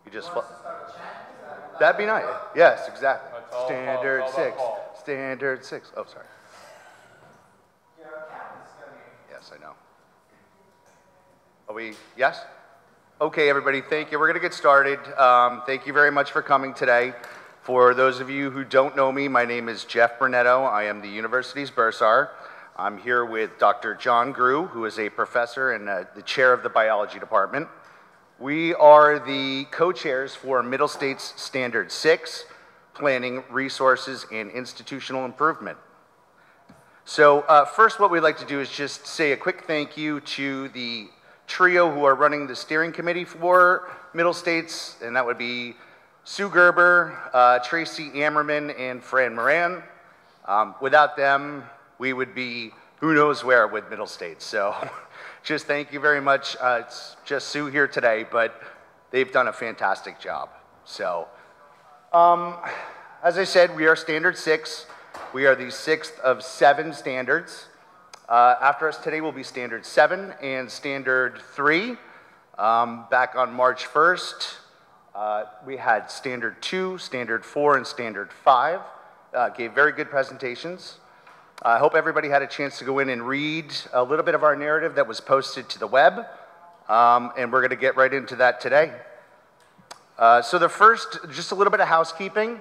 You just that'd be nice. Yes, exactly. Standard 6. Standard 6. Oh, sorry. Yes, I know. Are we? Yes? Okay, everybody, thank you. We're going to get started. Thank you very much for coming today. For those of you who don't know me, my name is Jeff Burnetto. I am the university's bursar. I'm here with Dr. John Grew, who is a professor and the chair of the biology department. We are the co-chairs for Middle States Standard 6, Planning, Resources, and Institutional Improvement. So first what we'd like to do is just say a quick thank you to the trio who are running the steering committee for Middle States, and that would be Sue Gerber, Tracy Ammerman, and Fran Moran. Without them, we would be who knows where with Middle States. So just thank you very much. It's just Sue here today, but they've done a fantastic job. So as I said, we are Standard 6. We are the 6th of 7 standards. After us today will be Standard 7 and Standard 3. Back on March 1st, we had Standard 2, Standard 4, and Standard 5. Gave very good presentations. I hope everybody had a chance to go in and read a little bit of our narrative that was posted to the web, and we're going to get right into that today. So the first, just a little bit of housekeeping.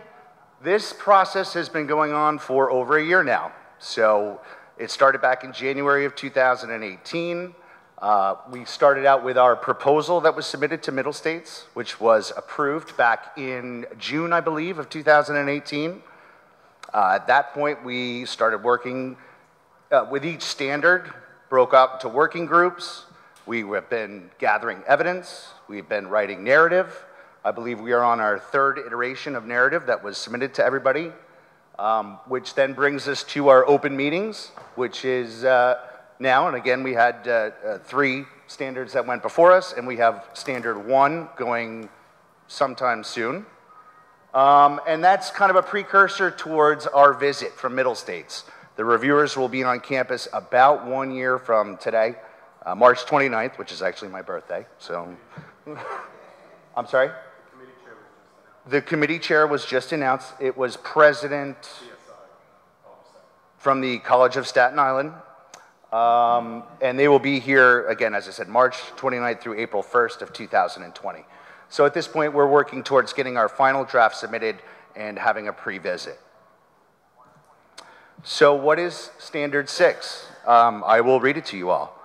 This process has been going on for over a year now. So it started back in January of 2018. We started out with our proposal that was submitted to Middle States, which was approved back in June, I believe, of 2018. At that point, we started working with each standard, broke up into working groups. We have been gathering evidence. We've been writing narrative. I believe we are on our 3rd iteration of narrative that was submitted to everybody, which then brings us to our open meetings, which is now, and again, we had 3 standards that went before us, and we have Standard 1 going sometime soon. And that's kind of a precursor towards our visit from Middle States. The reviewers will be on campus about 1 year from today, March 29th, which is actually my birthday. So, I'm sorry? The committee chair was just announced. It was President from the College of Staten Island. And they will be here, again, as I said, March 29th through April 1st of 2020. So at this point, we're working towards getting our final draft submitted and having a pre-visit. So what is Standard 6? I will read it to you all.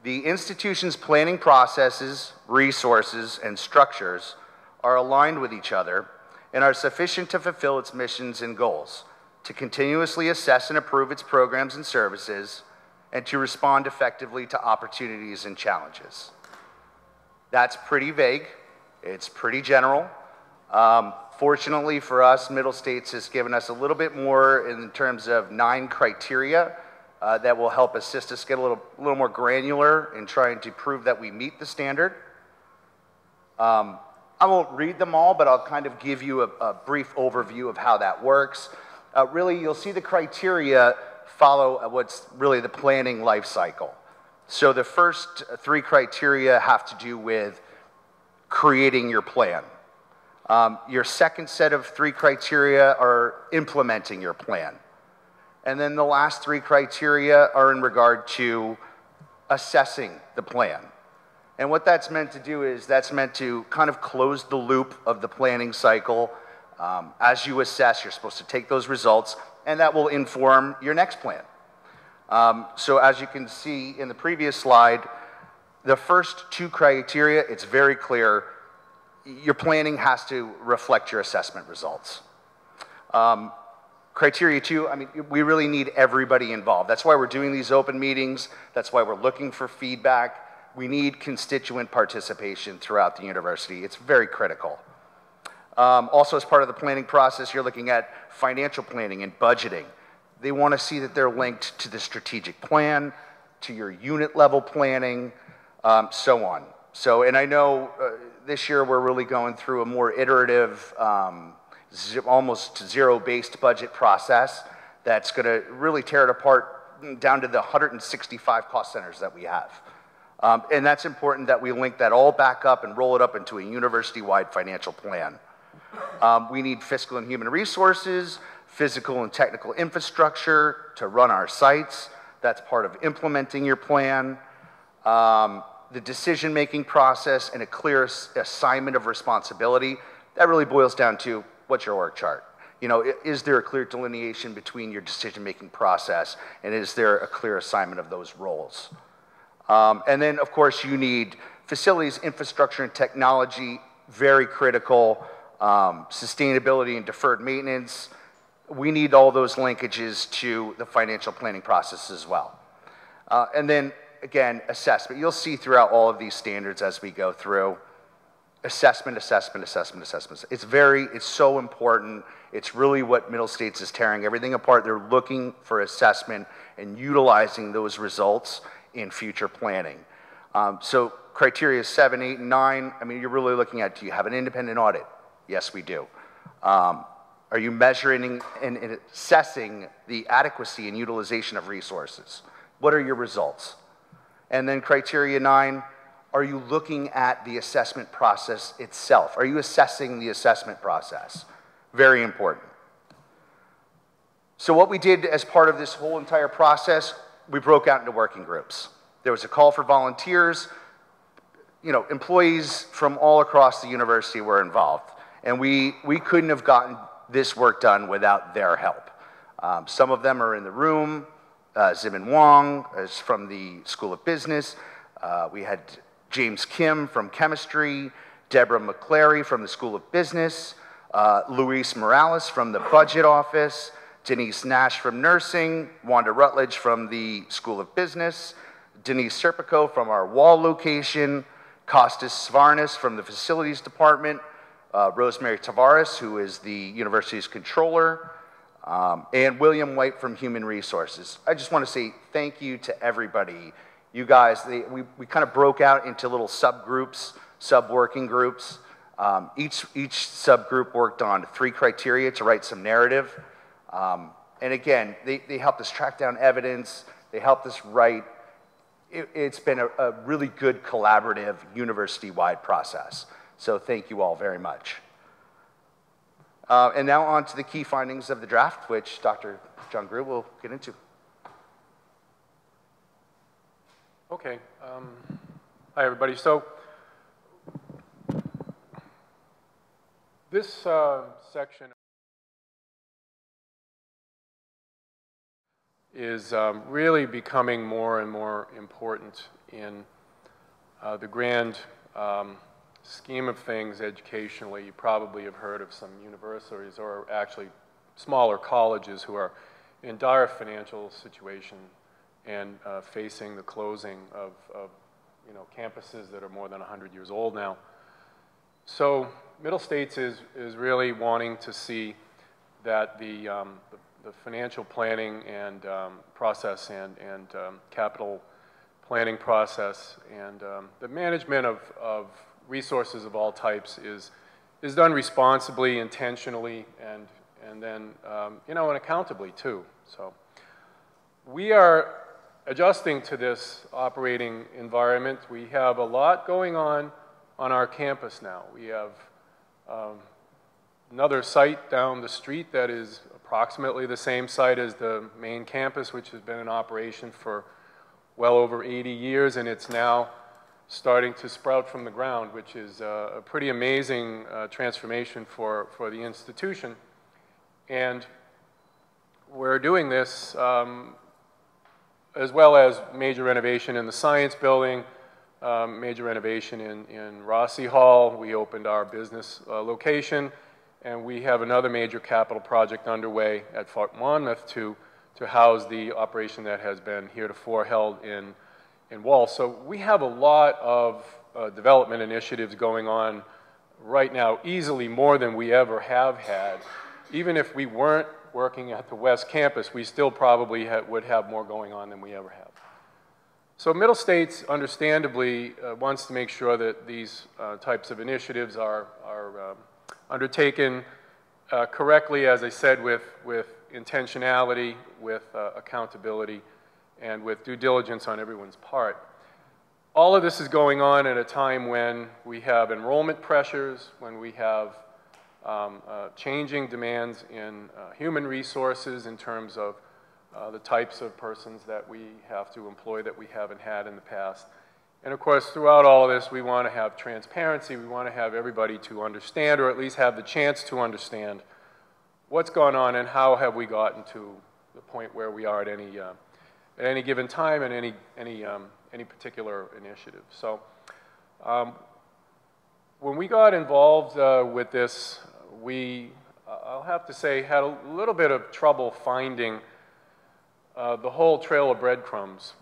The institution's planning processes, resources, and structures are aligned with each other and are sufficient to fulfill its missions and goals, to continuously assess and approve its programs and services, and to respond effectively to opportunities and challenges. That's pretty vague. It's pretty general. Fortunately for us, Middle States has given us a little bit more in terms of 9 criteria that will help assist us get a little more granular in trying to prove that we meet the standard. I won't read them all, but I'll kind of give you a brief overview of how that works. Really, you'll see the criteria follow what's really the planning life cycle. So the first 3 criteria have to do with creating your plan. Your second set of 3 criteria are implementing your plan. And then the last 3 criteria are in regard to assessing the plan. And what that's meant to do is that's meant to kind of close the loop of the planning cycle. As you assess, you're supposed to take those results, and that will inform your next plan. So as you can see in the previous slide, the first 2 criteria, it's very clear. Your planning has to reflect your assessment results. Criteria 2, I mean, we really need everybody involved. That's why we're doing these open meetings. That's why we're looking for feedback. We need constituent participation throughout the university. It's very critical. Also, as part of the planning process, you're looking at financial planning and budgeting. They want to see that they're linked to the strategic plan, to your unit level planning, so on. So, and I know this year we're really going through a more iterative, almost zero-based budget process that's going to really tear it apart down to the 165 cost centers that we have. And that's important that we link that all back up and roll it up into a university-wide financial plan. We need fiscal and human resources, physical and technical infrastructure to run our sites. That's part of implementing your plan. The decision-making process and a clear assignment of responsibility. That really boils down to what's your org chart. You know, is there a clear delineation between your decision-making process, and is there a clear assignment of those roles? And then, of course, you need facilities, infrastructure, and technology, very critical. Sustainability and deferred maintenance. We need all those linkages to the financial planning process as well. And then, again, assessment. You'll see throughout all of these standards as we go through. Assessment, assessment, assessment, assessment. It's so important. It's really what Middle States is tearing everything apart. They're looking for assessment and utilizing those results in future planning. So criteria 7, 8, and 9, I mean, you're really looking at, do you have an independent audit? Yes, we do. Are you measuring and assessing the adequacy and utilization of resources? What are your results? And then criteria 9, are you looking at the assessment process itself? Are you assessing the assessment process? Very important. So what we did as part of this whole entire process, we broke out into working groups. There was a call for volunteers. You know, employees from all across the university were involved. And we couldn't have gotten this work done without their help. Some of them are in the room. Zimin Wong is from the School of Business. We had James Kim from Chemistry, Deborah McClary from the School of Business, Luis Morales from the Budget Office, Denise Nash from Nursing, Wanda Rutledge from the School of Business, Denise Serpico from our Wall location, Kostas Svarnis from the Facilities Department, Rosemary Tavares, who is the university's controller, and William White from Human Resources. I just want to say thank you to everybody. You guys, we kind of broke out into little subgroups, sub-working groups. Each subgroup worked on 3 criteria to write some narrative. And again, they helped us track down evidence. They helped us write. It's been a really good collaborative university-wide process. So thank you all very much. And now on to the key findings of the draft, which Dr. John Grew will get into. Okay. Hi, everybody. So this section is really becoming more and more important in the grand scheme of things educationally. You probably have heard of some universities or actually smaller colleges who are in dire financial situation and facing the closing of campuses that are more than 100 years old now. So Middle States is really wanting to see that the financial planning and process and capital planning process and the management of resources of all types is done responsibly, intentionally, and then and accountably too. So we are adjusting to this operating environment. We have a lot going on our campus now. We have another site down the street that is approximately the same site as the main campus, which has been in operation for well over 80 years, and it's now starting to sprout from the ground, which is a pretty amazing transformation for the institution. And we're doing this as well as major renovation in the science building, major renovation in Rossi Hall. We opened our business location, and we have another major capital project underway at Fort Monmouth to house the operation that has been heretofore held in Wall. So we have a lot of development initiatives going on right now, easily more than we ever have had. Even if we weren't working at the West Campus, we still probably would have more going on than we ever have. So Middle States, understandably, wants to make sure that these types of initiatives are undertaken correctly, as I said, with intentionality, with accountability, and with due diligence on everyone's part. all of this is going on at a time when we have enrollment pressures, when we have changing demands in human resources in terms of the types of persons that we have to employ that we haven't had in the past. And of course, throughout all of this, we want to have transparency. We want to have everybody to understand, or at least have the chance to understand, what's going on and how have we gotten to the point where we are at any given time and any particular initiative. So when we got involved with this, we, I'll have to say, had a little bit of trouble finding the whole trail of breadcrumbs.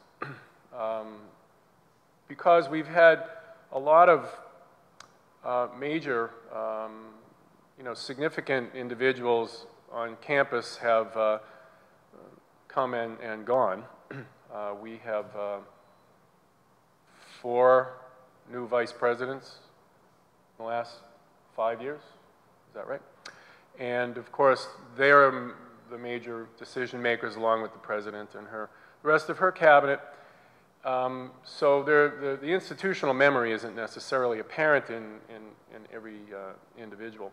Because we've had a lot of major, significant individuals on campus have come and gone. We have 4 new vice presidents in the last 5 years. Is that right? And of course, they're the major decision makers along with the president and the rest of her cabinet. So the institutional memory isn't necessarily apparent in every individual.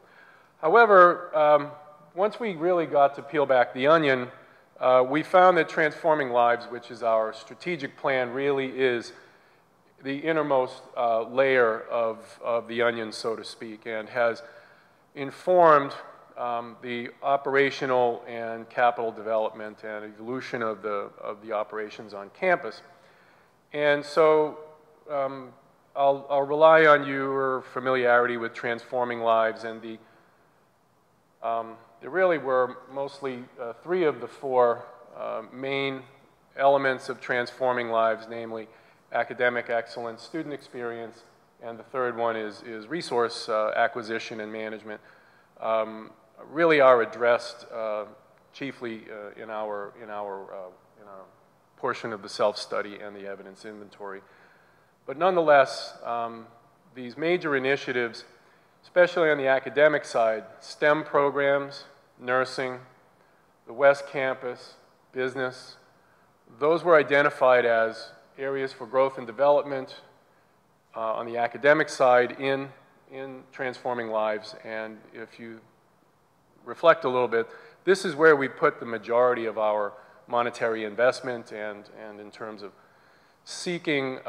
However, once we really got to peel back the onion, we found that Transforming Lives, which is our strategic plan, really is the innermost layer of the onion, so to speak, and has informed the operational and capital development and evolution of the operations on campus. And so I'll rely on your familiarity with Transforming Lives, and there really were mostly 3 of the 4 main elements of Transforming Lives, namely academic excellence, student experience, and the third one is resource acquisition and management. Really are addressed chiefly in our portion of the self-study and the evidence inventory. But nonetheless, these major initiatives, especially on the academic side, STEM programs, nursing, the West Campus, business, those were identified as areas for growth and development on the academic side in Transforming Lives. And if you reflect a little bit, this is where we put the majority of our monetary investment and in terms of seeking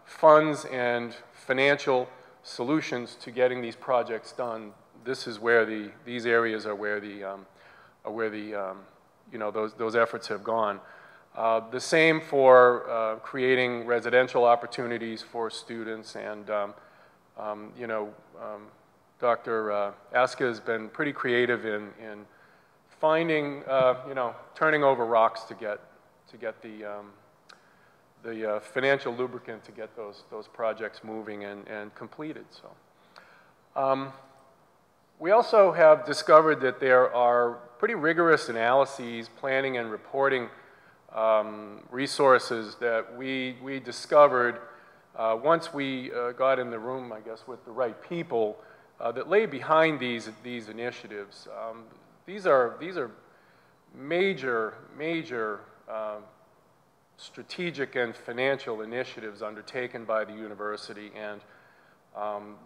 funds and financial solutions to getting these projects done. This is where these areas are where those efforts have gone. The same for creating residential opportunities for students, and Dr. Aska has been pretty creative in finding, turning over rocks to get the financial lubricant to get those projects moving and completed. So, we also have discovered that there are pretty rigorous analyses, planning and reporting resources that we discovered once we got in the room, I guess, with the right people that lay behind these initiatives. These are major strategic and financial initiatives undertaken by the university, and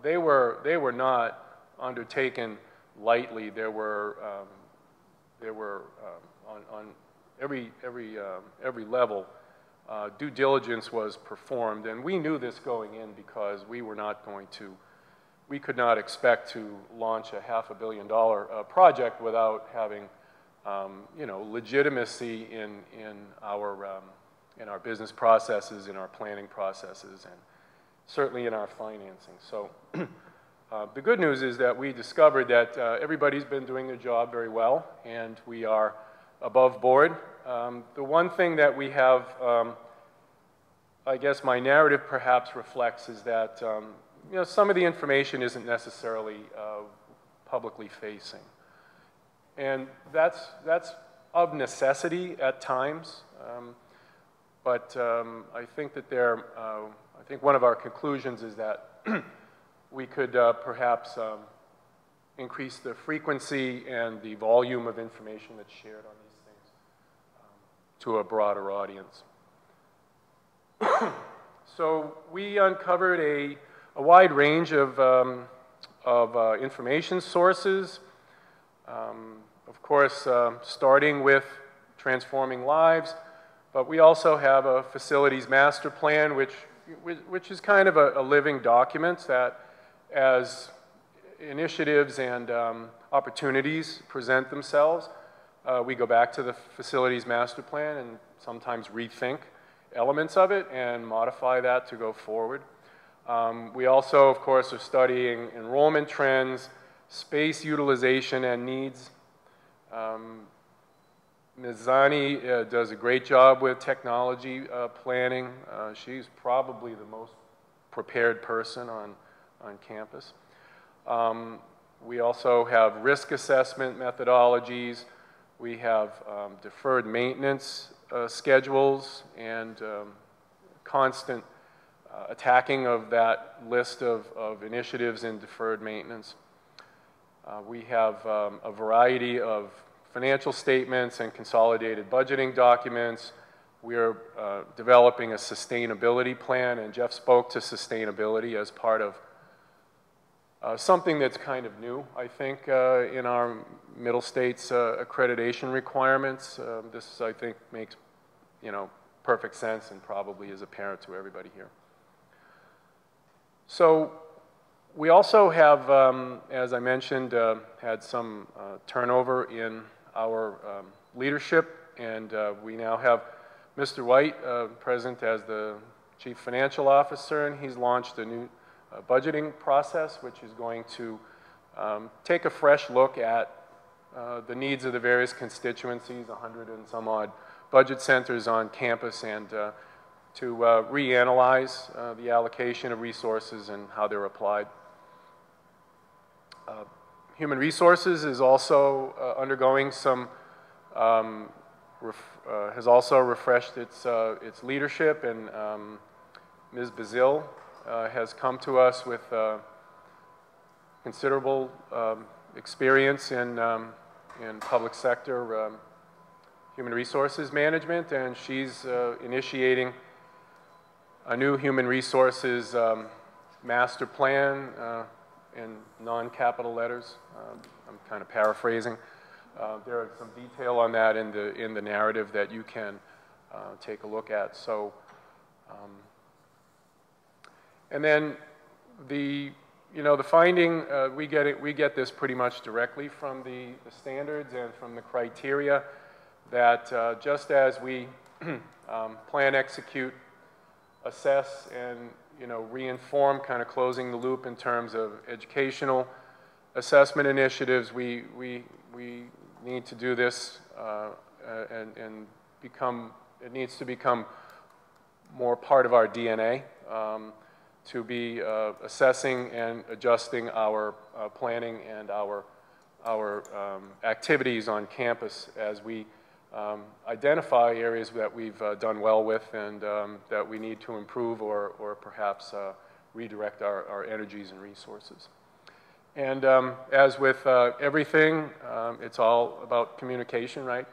they were not undertaken lightly. There were on every level due diligence was performed, and we knew this going in because we could not expect to launch a $500 million project without having legitimacy in our business processes, in our planning processes, and certainly in our financing. So the good news is that we discovered that everybody's been doing their job very well, and we are above board. The one thing that we have, I guess my narrative perhaps reflects, is that some of the information isn't necessarily publicly facing. And that's of necessity at times, but I think that I think one of our conclusions is that we could perhaps increase the frequency and the volume of information that's shared on these things to a broader audience. So we uncovered a wide range of information sources. Of course, starting with transforming lives, but we also have a facilities master plan, which is kind of a living document that, as initiatives and opportunities present themselves, we go back to the facilities master plan and sometimes rethink elements of it and modify that to go forward. We also, of course, are studying enrollment trends, space utilization and needs. Ms. Zani does a great job with technology planning. She's probably the most prepared person on campus. We also have risk assessment methodologies. We have deferred maintenance schedules and constant attacking of that list of initiatives in deferred maintenance. We have a variety of financial statements and consolidated budgeting documents. We are developing a sustainability plan, and Jeff spoke to sustainability as part of something that's kind of new, I think, in our Middle States accreditation requirements. This, I think, makes, perfect sense and probably is apparent to everybody here. So we also have, as I mentioned, had some turnover in our leadership, and we now have Mr. White present as the Chief Financial Officer, and he's launched a new budgeting process, which is going to take a fresh look at the needs of the various constituencies, 100 and some odd budget centers on campus, and to reanalyze the allocation of resources and how they're applied. Human Resources is also undergoing some, has also refreshed its leadership, and Ms. Bazil has come to us with considerable experience in public sector human resources management, and she's initiating a new human resources master plan in non-capital letters. I'm kind of paraphrasing. There are some detail on that in the narrative that you can take a look at. So, and then the finding, we get this pretty much directly from the standards and from the criteria that just as we plan, execute, assess, and reinform, kind of closing the loop in terms of educational assessment initiatives, we need to do this and it needs to become more part of our DNA to be assessing and adjusting our planning and our activities on campus as we identify areas that we've done well with and that we need to improve or perhaps redirect our energies and resources. And as with everything, it's all about communication, right?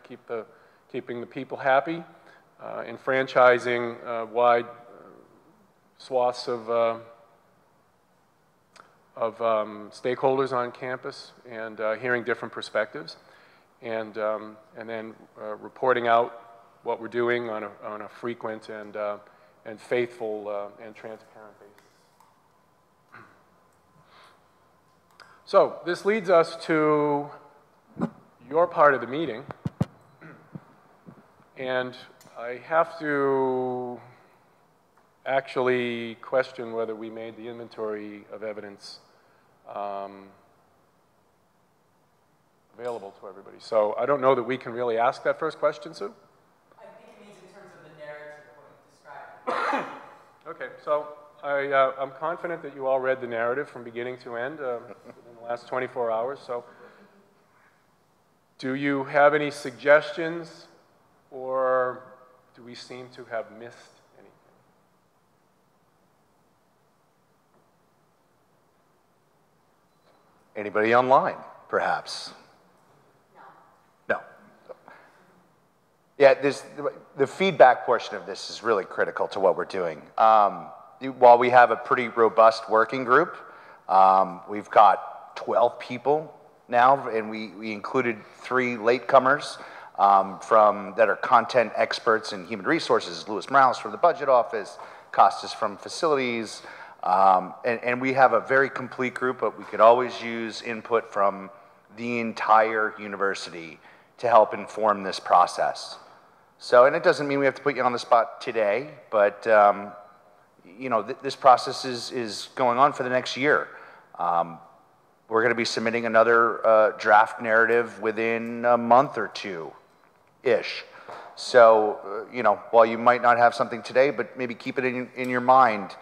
Keeping the people happy, enfranchising wide swaths of stakeholders on campus and hearing different perspectives. And then reporting out what we're doing on a frequent and faithful and transparent basis. So this leads us to your part of the meeting, and I have to actually question whether we made the inventory of evidence available to everybody. So I don't know that we can really ask that first question, Sue? I think it means in terms of the narrative, what you described. Okay, so I'm confident that you all read the narrative from beginning to end within the last 24 hours. So do you have any suggestions, or do we seem to have missed anything? Anybody online, perhaps? No. Yeah, the feedback portion of this is really critical to what we're doing. While we have a pretty robust working group, we've got 12 people now, and we included 3 latecomers that are content experts in human resources. Louis Morales from the budget office, Costas from facilities, and we have a very complete group, but we could always use input from the entire university to help inform this process. So, and it doesn't mean we have to put you on the spot today, but you know, this process is going on for the next year. We're going to be submitting another draft narrative within a month or two-ish. So, you know, while you might not have something today, but maybe keep it in your mind.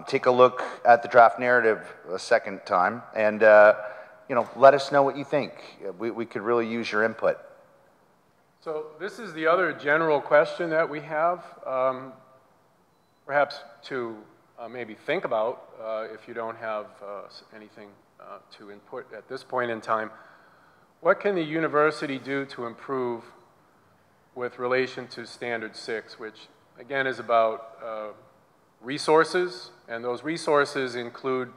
Take a look at the draft narrative a second time, and you know, let us know what you think. We could really use your input. So this is the other general question that we have, perhaps to maybe think about if you don't have anything to input at this point in time. What can the university do to improve with relation to Standard 6, which again is about resources, and those resources include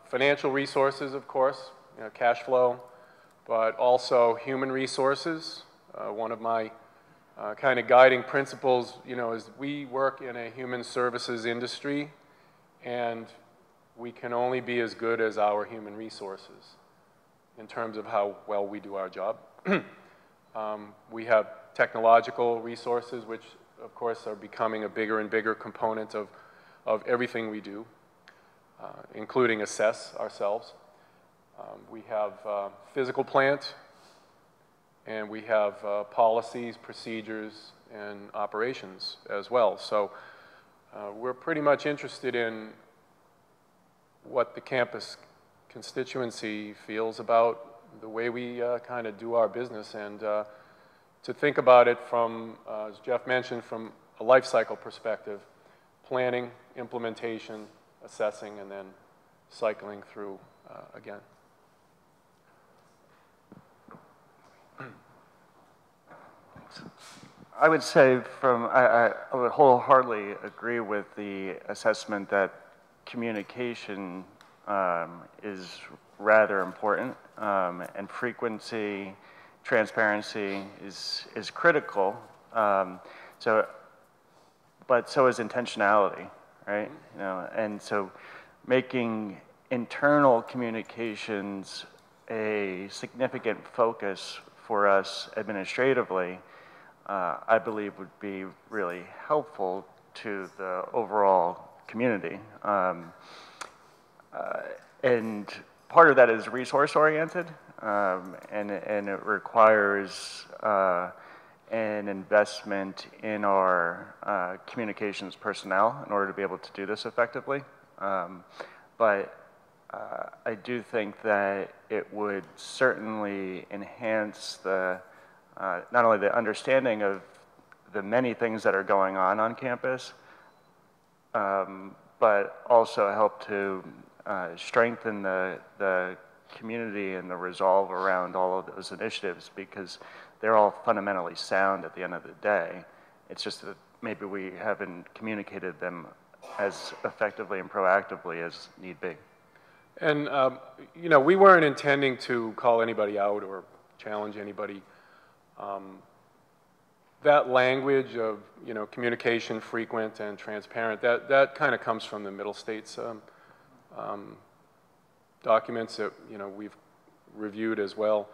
financial resources, of course, you know, cash flow, but also human resources. One of my kind of guiding principles, you know, is we work in a human services industry, and we can only be as good as our human resources in terms of how well we do our job. We have technological resources, which of course are becoming a bigger and bigger component of everything we do, including assess ourselves. We have physical plant, and we have policies, procedures, and operations as well. So we're pretty much interested in what the campus constituency feels about the way we kind of do our business, and to think about it from, as Jeff mentioned, from a life cycle perspective, planning, implementation, assessing, and then cycling through again. I would say I would wholeheartedly agree with the assessment that communication is rather important, and frequency, transparency is critical. But so is intentionality, right? You know, and so making internal communications a significant focus for us administratively, I believe would be really helpful to the overall community. And part of that is resource-oriented, and it requires an investment in our communications personnel in order to be able to do this effectively. But I do think that it would certainly enhance the not only the understanding of the many things that are going on campus, but also help to strengthen the community and the resolve around all of those initiatives, because they're all fundamentally sound at the end of the day. It's just that maybe we haven't communicated them as effectively and proactively as need be. And, you know, we weren't intending to call anybody out or challenge anybody. That language of, you know, communication, frequent and transparent, that kind of comes from the Middle States documents that, you know, we've reviewed as well.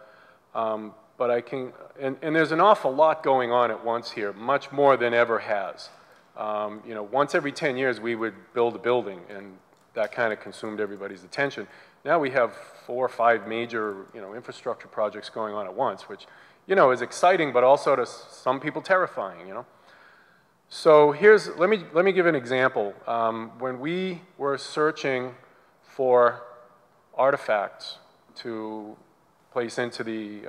But I can, and there's an awful lot going on at once here, much more than ever has. You know, once every 10 years we would build a building, and that kind of consumed everybody's attention. Now we have 4 or 5 major, you know, infrastructure projects going on at once, which, you know, is exciting, but also to some people terrifying, you know. So here's, let me give an example. When we were searching for artifacts to place into the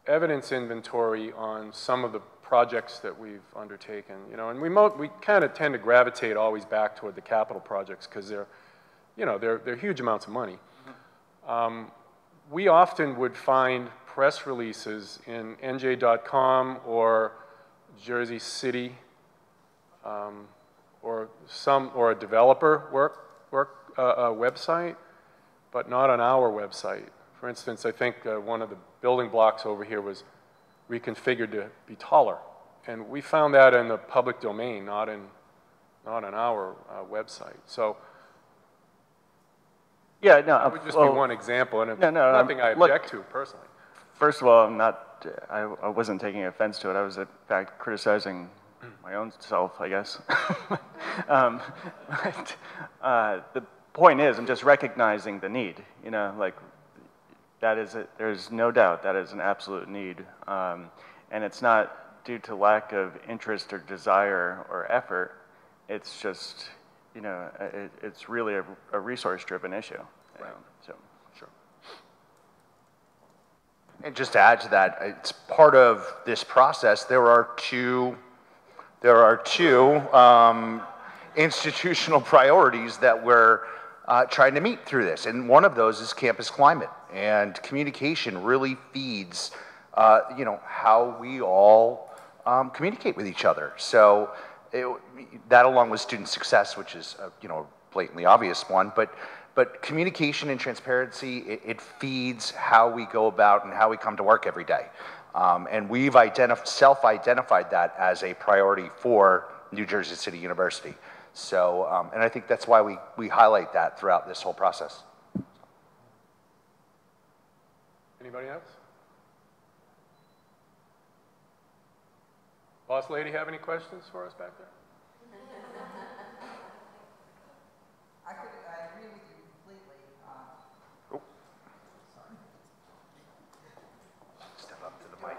evidence inventory on some of the projects that we've undertaken, you know, and we kind of tend to gravitate always back toward the capital projects because they're, you know, they're huge amounts of money. We often would find press releases in NJ.com or Jersey City, or a developer website, but not on our website. For instance, I think one of the building blocks over here was reconfigured to be taller, and we found that in the public domain, not on our website. So yeah, no, that would just be one example, and it's nothing I object to personally. First of all, I wasn't taking offense to it. I was, in fact, criticizing my own self, I guess. The point is, I'm just recognizing the need. You know, like, there's no doubt that is an absolute need. And it's not due to lack of interest or desire or effort. It's just, you know, it's really a resource-driven issue. Right. So. Sure. And just to add to that, it's part of this process. There are two institutional priorities that we're trying to meet through this, and one of those is campus climate. And communication really feeds, you know, how we all communicate with each other. So that, along with student success, which is you know, a blatantly obvious one, but communication and transparency, it feeds how we go about and how we come to work every day. And we've self-identified that as a priority for New Jersey City University. So, and I think that's why we highlight that throughout this whole process. Anybody else? Boss lady, have any questions for us back there? I agree with you completely. Oh. Step up to the mic.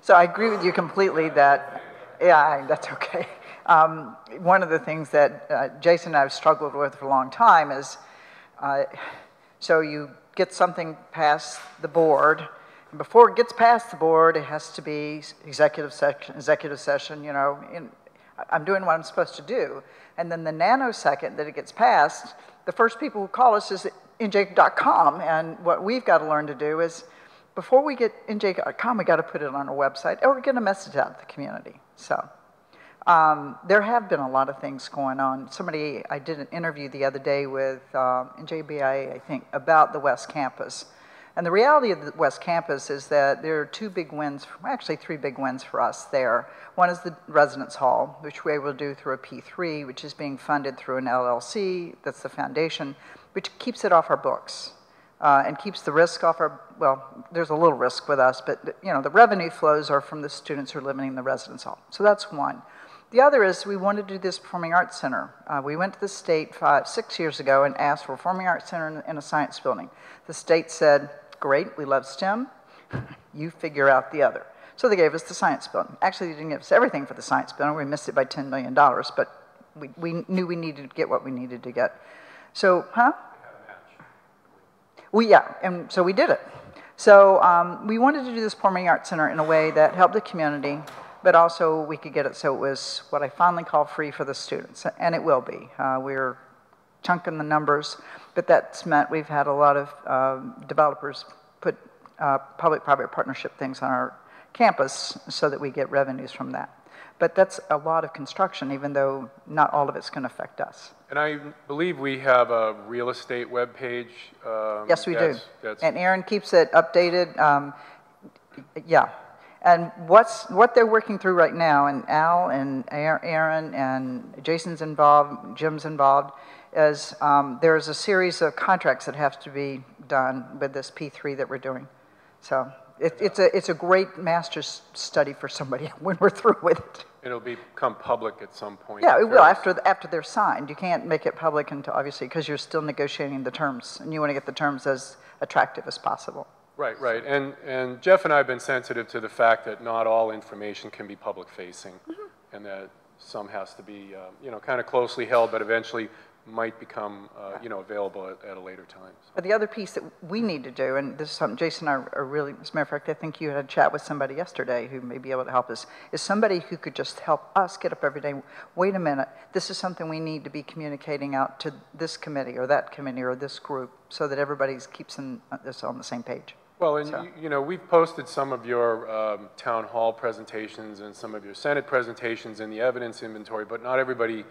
So I agree with you completely that, yeah, that's okay. One of the things that Jason and I have struggled with for a long time is, so you get something past the board, and before it gets past the board, it has to be executive session, you know, I'm doing what I'm supposed to do. And then the nanosecond that it gets passed, the first people who call us is NJ.com, and what we've got to learn to do is, before we get NJ.com, we got to put it on our website or get a message out to the community. So there have been a lot of things going on. I did an interview the other day with NJBIA, I think, about the West Campus. And the reality of the West Campus is that there are two big wins, actually three big wins for us there. One is the residence hall, which we're able to do through a P3, which is being funded through an LLC, that's the foundation, which keeps it off our books. And keeps the risk off our, well, there's a little risk with us, but you know, the revenue flows are from the students who are living in the residence hall. So that's one. The other is we wanted to do this Performing Arts Center. We went to the state 6 years ago and asked for a Performing Arts Center in a science building. The state said, great, we love STEM, you figure out the other. So they gave us the science building. Actually, they didn't give us everything for the science building. We missed it by $10 million, but we knew we needed to get what we needed to get. So, Well, yeah, and so we did it. So we wanted to do this Performing Arts Center in a way that helped the community, but also we could get it so it was what I fondly call free for the students, and it will be. We're chunking the numbers, but that's meant we've had a lot of developers put public-private partnership things on our campus so that we get revenues from that. But that's a lot of construction, even though not all of it's going to affect us. And I believe we have a real estate webpage. Yes, we do. And Aaron keeps it updated. Yeah. And what they're working through right now, and Al and Aaron and Jason's involved, Jim's involved, is there's a series of contracts that have to be done with this P3 that we're doing. So it's a great master's study for somebody when we're through with it. It'll become public at some point. Yeah, it will after they're signed. You can't make it public until, obviously, because you're still negotiating the terms, and you want to get the terms as attractive as possible. Right, right. And Jeff and I have been sensitive to the fact that not all information can be public-facing, and that some has to be, you know, kind of closely held, but eventually might become, available at a later time. So. But the other piece that we need to do, and this is something Jason and I are really, as a matter of fact, I think you had a chat with somebody yesterday who may be able to help us, is somebody who could just help us get up every day. Wait a minute, this is something we need to be communicating out to this committee or that committee or this group so that everybody keeps this on the same page. Well, and we've posted some of your town hall presentations and some of your Senate presentations in the evidence inventory, but not everybody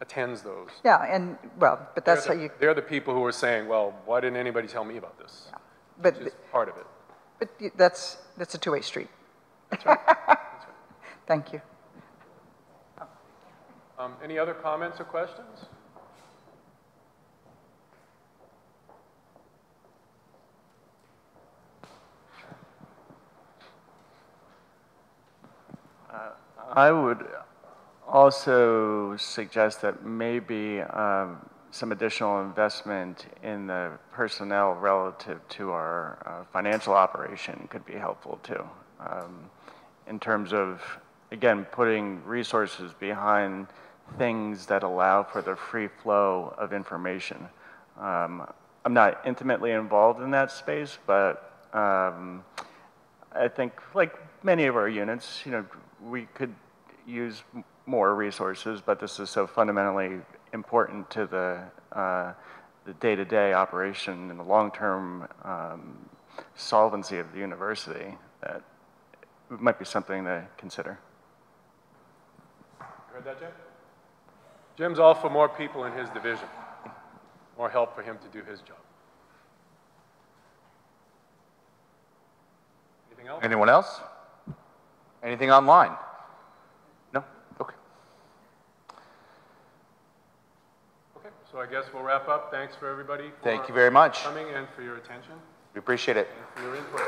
attends those. Yeah, and, well, but that's how you... They're the people who are saying, well, why didn't anybody tell me about this? Yeah. But which is part of it. But that's a two-way street. That's right. That's right. Thank you. Any other comments or questions? I would also suggest that maybe some additional investment in the personnel relative to our financial operation could be helpful too. In terms of, again, putting resources behind things that allow for the free flow of information. I'm not intimately involved in that space, but I think like many of our units, we could use more resources, but this is so fundamentally important to the day-to-day operation and the long-term solvency of the university that it might be something to consider. You heard that, Jim? Jim's all for more people in his division, more help for him to do his job. Anything else? Anyone else? Anything online? No? Okay. Okay, so I guess we'll wrap up. Thanks for everybody for Thank you very much. coming and for your attention We appreciate it. and for your input.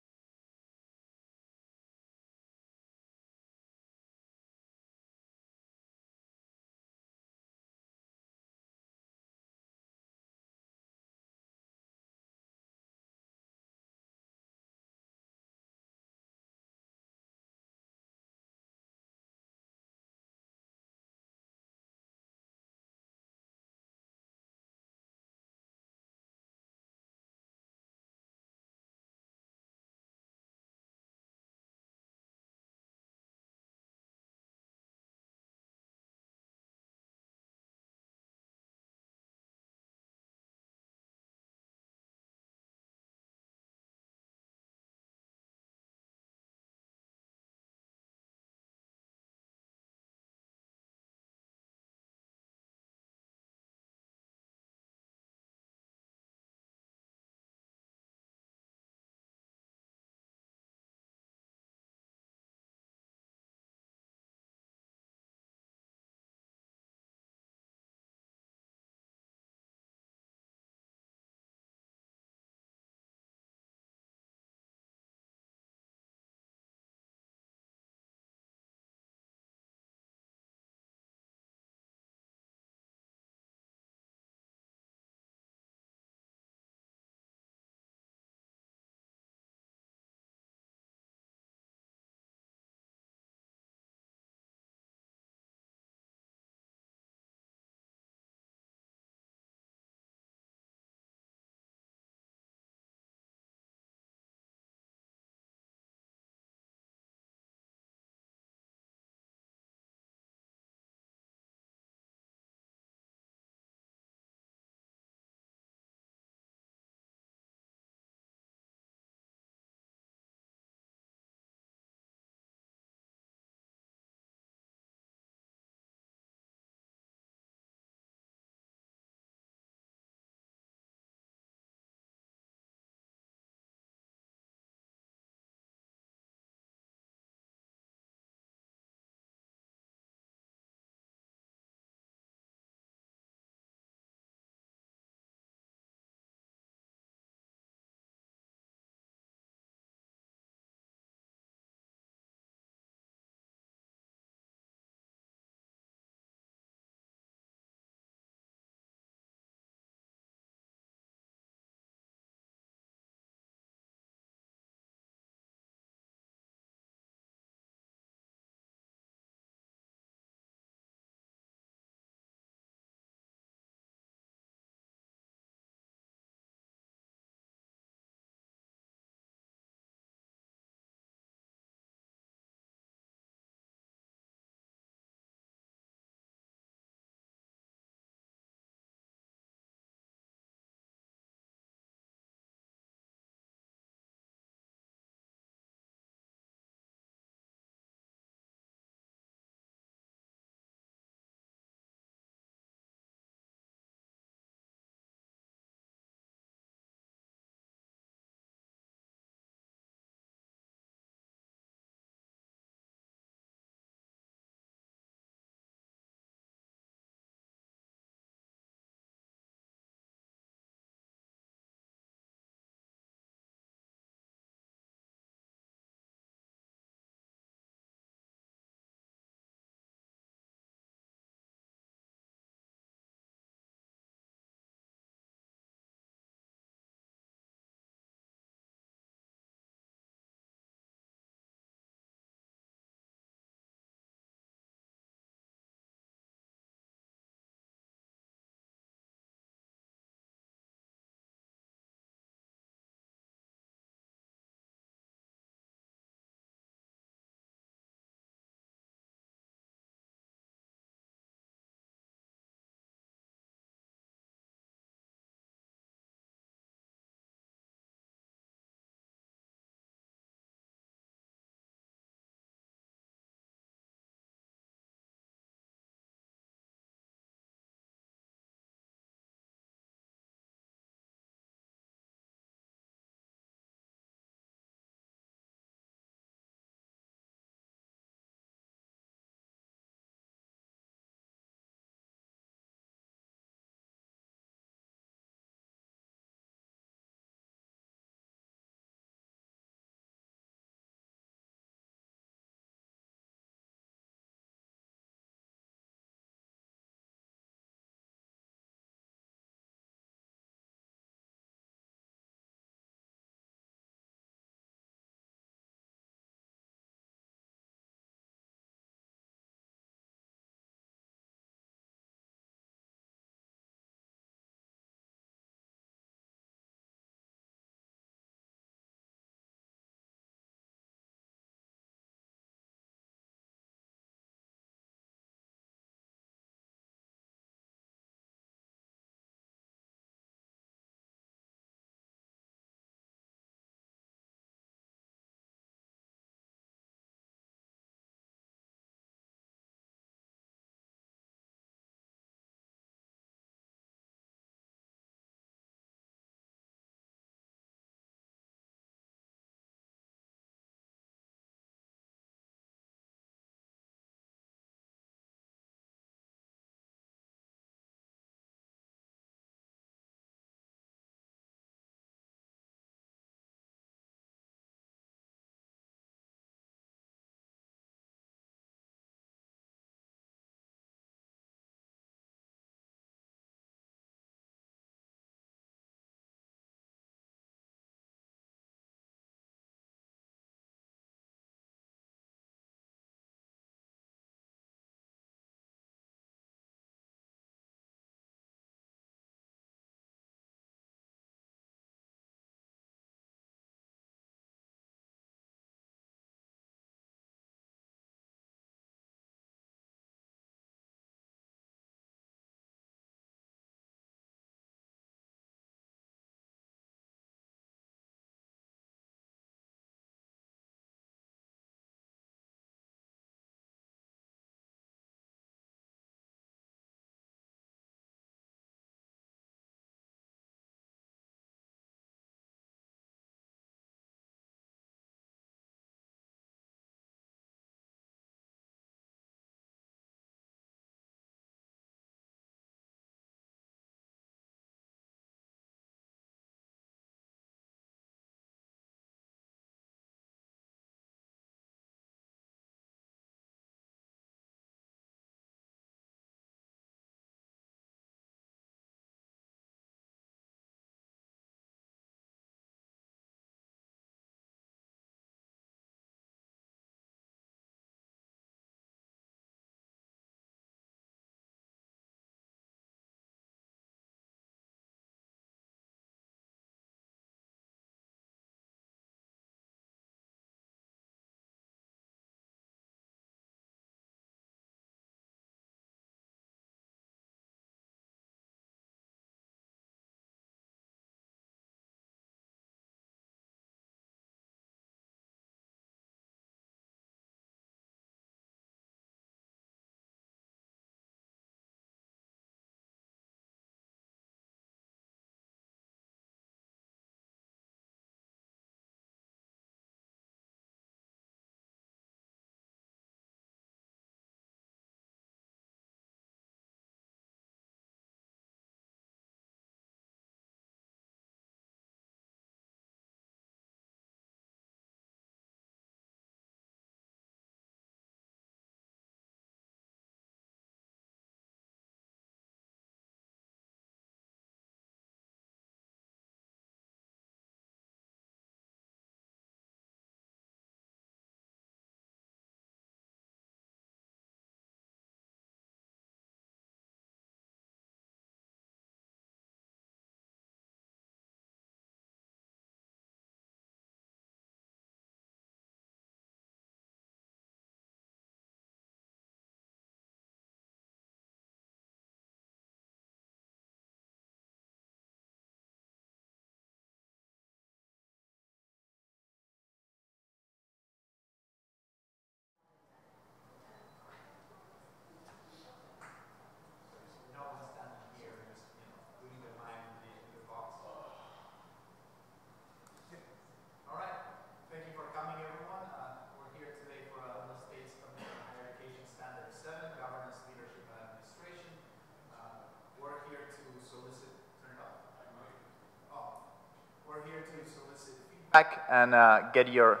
back and get your,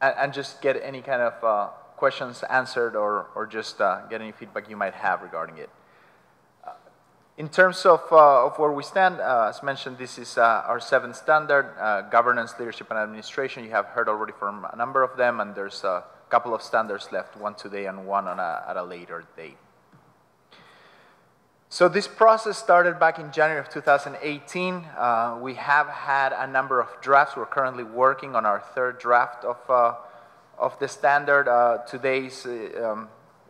and just get any kind of questions answered or just get any feedback you might have regarding it. In terms of where we stand, as mentioned, this is our 7th standard, governance, leadership, and administration. You have heard already from a number of them, and there's a couple of standards left, one today and one at a later date. So this process started back in January of 2018. We have had a number of drafts. We're currently working on our 3rd draft of the standard. Today's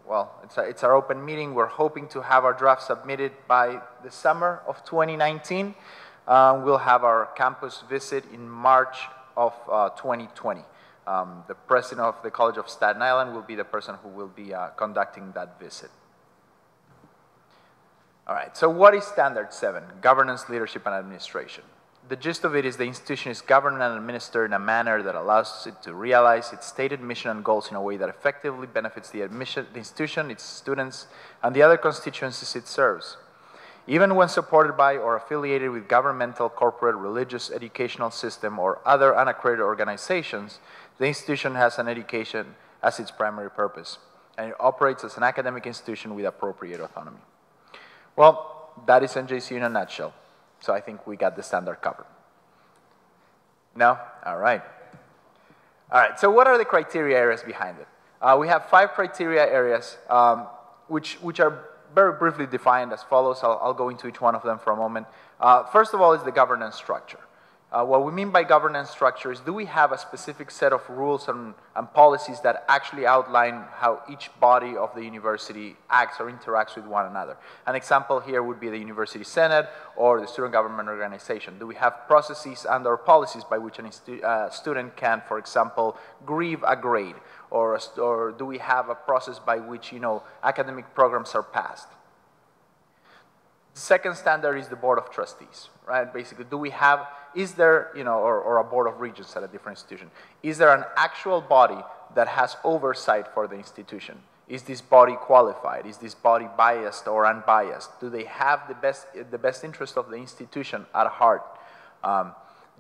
well, it's our open meeting. We're hoping to have our draft submitted by the summer of 2019. We'll have our campus visit in March of 2020. The president of the College of Staten Island will be the person who will be conducting that visit. All right, so what is Standard 7? Governance, leadership, and administration. The gist of it is the institution is governed and administered in a manner that allows it to realize its stated mission and goals in a way that effectively benefits the institution, its students, and the other constituencies it serves. Even when supported by or affiliated with governmental, corporate, religious, educational system, or other unaccredited organizations, the institution has an education as its primary purpose, and it operates as an academic institution with appropriate autonomy. Well, that is NJCU in a nutshell. So I think we got the standard covered. No? All right. All right, so what are the criteria areas behind it? We have 5 criteria areas, which are very briefly defined as follows. I'll go into each one of them for a moment. First of all is the governance structure. What we mean by governance structure is, do we have a specific set of rules and policies that actually outline how each body of the university acts or interacts with one another? An example here would be the University Senate or the Student Government Organization. Do we have processes and or policies by which a student can, for example, grieve a grade? Or do we have a process by which, academic programs are passed? The second standard is the Board of Trustees, right? Basically, is there, or a Board of Regents at a different institution, is there an actual body that has oversight for the institution? Is this body qualified? Is this body biased or unbiased? Do they have the best interest of the institution at heart?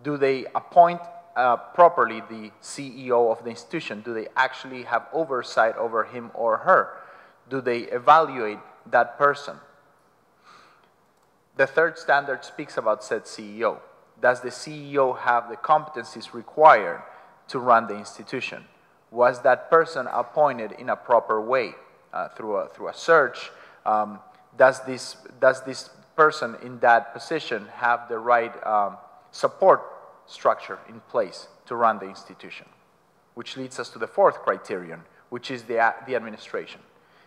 Do they appoint properly the CEO of the institution? Do they actually have oversight over him or her? Do they evaluate that person? The third standard speaks about said CEO. Does the CEO have the competencies required to run the institution? Was that person appointed in a proper way through a search? Does this person in that position have the right support structure in place to run the institution? Which leads us to the 4th criterion, which is the administration.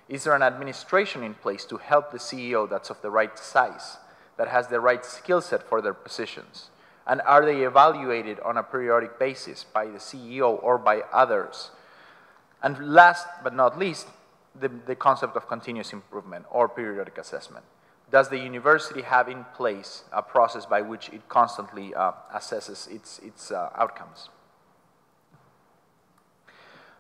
Is there an administration in place to help the CEO that's of the right size, that has the right skill set for their positions? And are they evaluated on a periodic basis by the CEO or by others? And last but not least, the concept of continuous improvement or periodic assessment. Does the university have in place a process by which it constantly assesses its outcomes?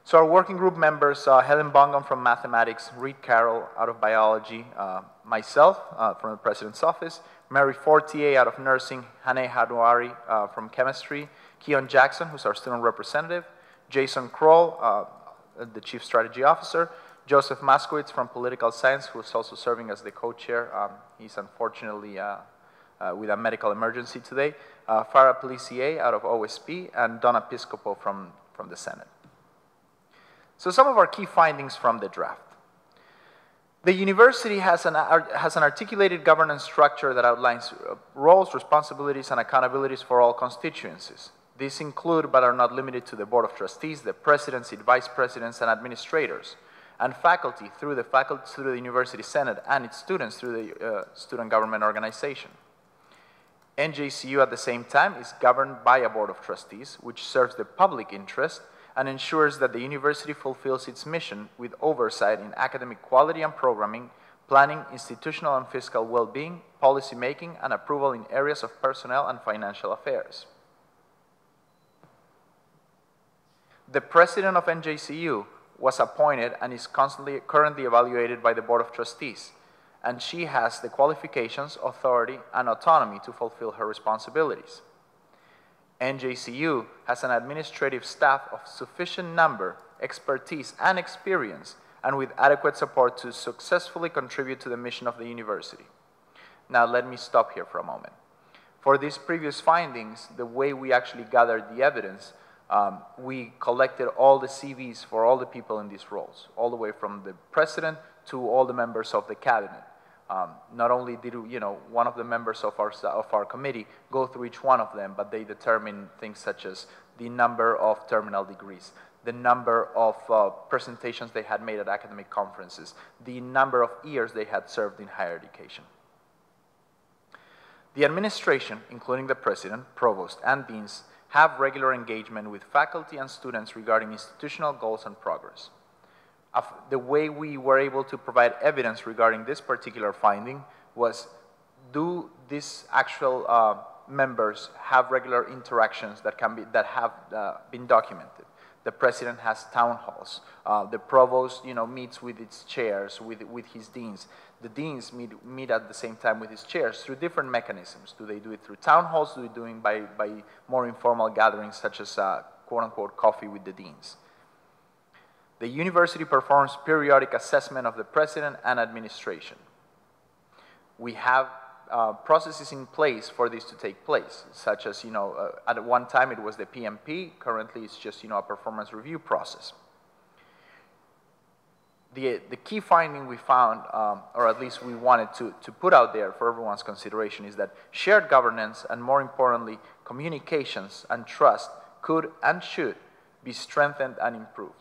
So our working group members, Helen Bongam from mathematics, Reed Carroll out of biology, myself from the president's office, Mary Fortier out of nursing, Hane Hadwari from chemistry, Keon Jackson, who's our student representative, Jason Kroll, the chief strategy officer, Joseph Maskowitz from political science, who's also serving as the co-chair. He's unfortunately with a medical emergency today, Farah Pellissier out of OSP, and Donna Piscopo from the Senate. So some of our key findings from the draft. The university has an articulated governance structure that outlines roles, responsibilities, and accountabilities for all constituencies. These include, but are not limited to, the Board of Trustees, the presidency, vice presidents, and administrators, and faculty through the University Senate, and its students through the Student Government Organization. NJCU, at the same time, is governed by a Board of Trustees, which serves the public interest and ensures that the university fulfills its mission with oversight in academic quality and programming, planning, institutional and fiscal well-being, policy making, and approval in areas of personnel and financial affairs. The president of NJCU was appointed and is currently evaluated by the Board of Trustees, and she has the qualifications, authority, and autonomy to fulfill her responsibilities. NJCU has an administrative staff of sufficient number, expertise, and experience, and with adequate support to successfully contribute to the mission of the university. Now let me stop here for a moment. For these previous findings, the way we actually gathered the evidence, we collected all the CVs for all the people in these roles, all the way from the president to all the members of the cabinet. Not only did one of the members of our committee go through each one of them, but they determined things such as the number of terminal degrees, the number of presentations they had made at academic conferences, the number of years they had served in higher education. The administration, including the president, provost, and deans, have regular engagement with faculty and students regarding institutional goals and progress. The way we were able to provide evidence regarding this particular finding was, do these actual members have regular interactions that have been documented? The president has town halls. The provost, meets with its chairs, with his deans. The deans meet at the same time with his chairs through different mechanisms. Do they do it through town halls? Do they do it by more informal gatherings such as quote-unquote coffee with the deans? The university performs periodic assessment of the president and administration. We have processes in place for this to take place, such as, at one time it was the PMP, currently it's just, a performance review process. The key finding we found, or at least we wanted to put out there for everyone's consideration, is that shared governance and, more importantly, communications and trust could and should be strengthened and improved.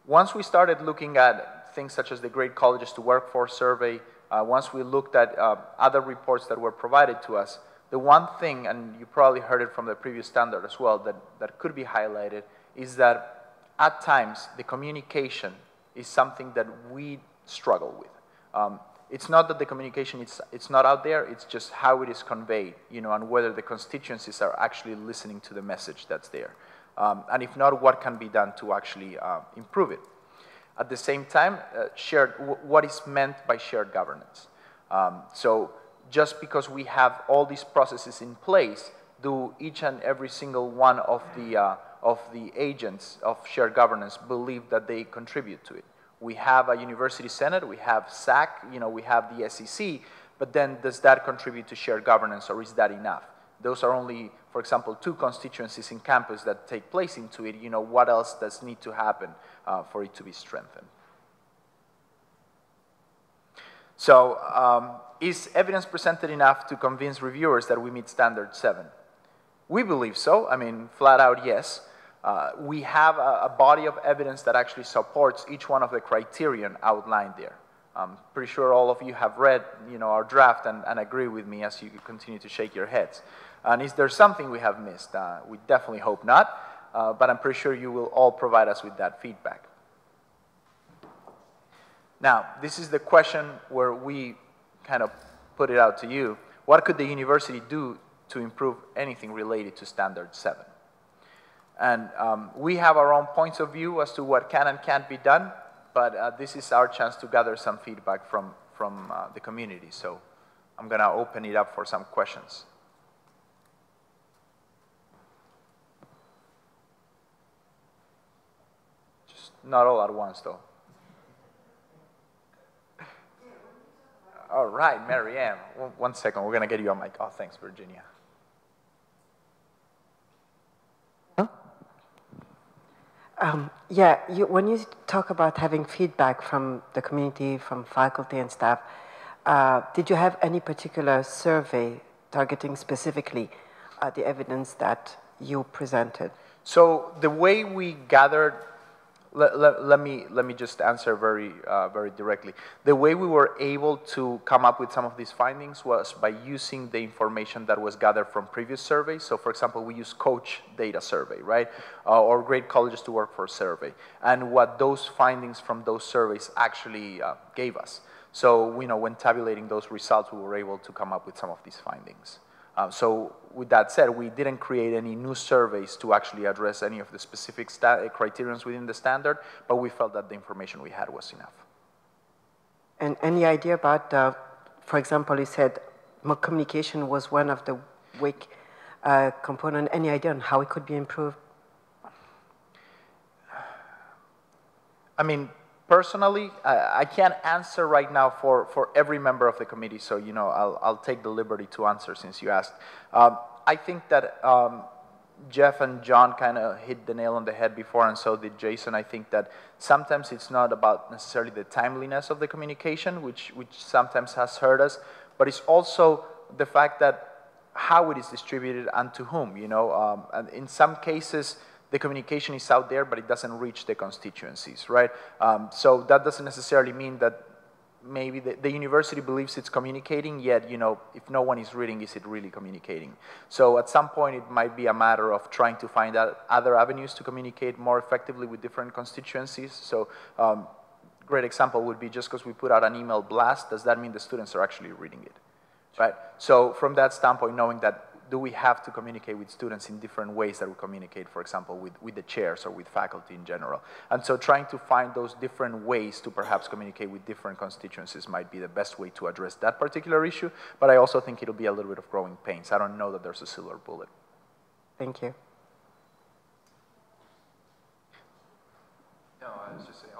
Once we started looking at things such as the Great Colleges to Work For survey, once we looked at other reports that were provided to us, the one thing, and you probably heard it from the previous standard as well, that could be highlighted, is that at times the communication is something that we struggle with. It's not that the communication it's not out there, it's just how it is conveyed, and whether the constituencies are actually listening to the message that's there. And if not, what can be done to actually improve it? At the same time, what is meant by shared governance? So just because we have all these processes in place, do each and every single one of the agents of shared governance believe that they contribute to it? We have a university senate, we have SAC, we have the SEC, but then does that contribute to shared governance, or is that enough? Those are only, for example, 2 constituencies in campus that take place into it. What else does need to happen for it to be strengthened? So, is evidence presented enough to convince reviewers that we meet standard 7? We believe so. I mean, flat out, yes. We have a body of evidence that actually supports each one of the criterion outlined there. I'm pretty sure all of you have read, our draft and agree with me as you continue to shake your heads. And is there something we have missed? We definitely hope not, but I'm pretty sure you will all provide us with that feedback. Now, this is the question where we kind of put it out to you. What could the university do to improve anything related to Standard 7? And we have our own points of view as to what can and can't be done, but this is our chance to gather some feedback from the community. So I'm going to open it up for some questions. Just not all at once, though. All right, Mary Ann. One second, we're going to get you on mic. Oh, thanks, Virginia. When you talk about having feedback from the community, from faculty and staff, did you have any particular survey targeting specifically the evidence that you presented? So the way we gathered, let me just answer very directly. The way we were able to come up with some of these findings was by using the information that was gathered from previous surveys. So for example, we use Coach data survey, right? Or Great Colleges to Work For survey. And what those findings from those surveys actually gave us. So when tabulating those results, we were able to come up with some of these findings. So with that said, we didn't create any new surveys to actually address any of the specific criteria within the standard, but we felt that the information we had was enough. And any idea about, for example, you said communication was one of the weak component. Any idea on how it could be improved? I mean, personally, I can't answer right now for every member of the committee, so I'll take the liberty to answer since you asked. I think that Jeff and John kind of hit the nail on the head before, and so did Jason. I think that sometimes it's not about necessarily the timeliness of the communication, which sometimes has hurt us, but it's also the fact that how it is distributed and to whom, and in some cases, the communication is out there, but it doesn't reach the constituencies, right? So that doesn't necessarily mean that maybe the university believes it's communicating, yet, if no one is reading, is it really communicating? So at some point, it might be a matter of trying to find out other avenues to communicate more effectively with different constituencies. So great example would be just because we put out an email blast, does that mean the students are actually reading it, right? So from that standpoint, knowing that, do we have to communicate with students in different ways that we communicate, for example, with the chairs or with faculty in general? And so trying to find those different ways to perhaps communicate with different constituencies might be the best way to address that particular issue, but I also think it'll be a little bit of growing pains. I don't know that there's a silver bullet. Thank you. No, I was just saying,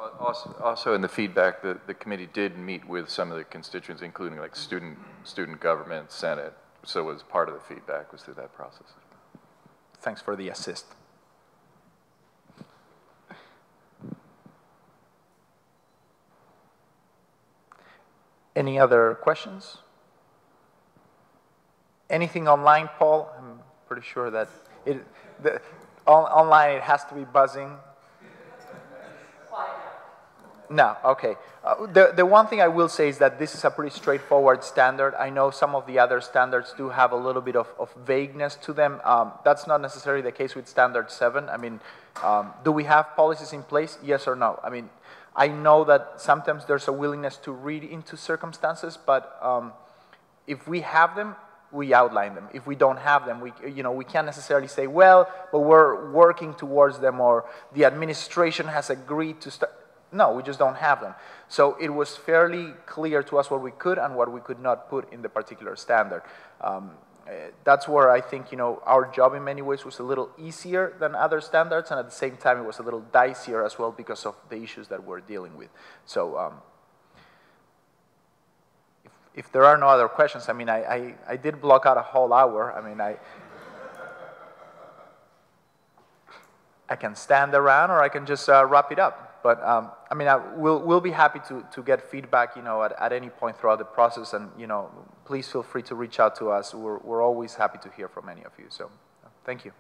also in the feedback, the committee did meet with some of the constituents, including like student government, Senate. So it was part of the feedback was through that process. Thanks for the assist. Any other questions? Anything online, Paul? I'm pretty sure that online it has to be buzzing. No, okay. The one thing I will say is that this is a pretty straightforward standard. I know some of the other standards do have a little bit of vagueness to them. That's not necessarily the case with Standard 7. I mean, do we have policies in place? Yes or no? I mean, I know that sometimes there's a willingness to read into circumstances, but if we have them, we outline them. If we don't have them, we can't necessarily say, well, but we're working towards them, or the administration has agreed to start. No, we just don't have them. So it was fairly clear to us what we could and what we could not put in the particular standard. That's where I think, our job in many ways was a little easier than other standards, and at the same time it was a little dicier as well because of the issues that we're dealing with. So if there are no other questions, I mean, I did block out a whole hour. I mean, I can stand around or I can just wrap it up. But I mean, we'll be happy to get feedback, at any point throughout the process, and please feel free to reach out to us. We're always happy to hear from any of you. So, thank you.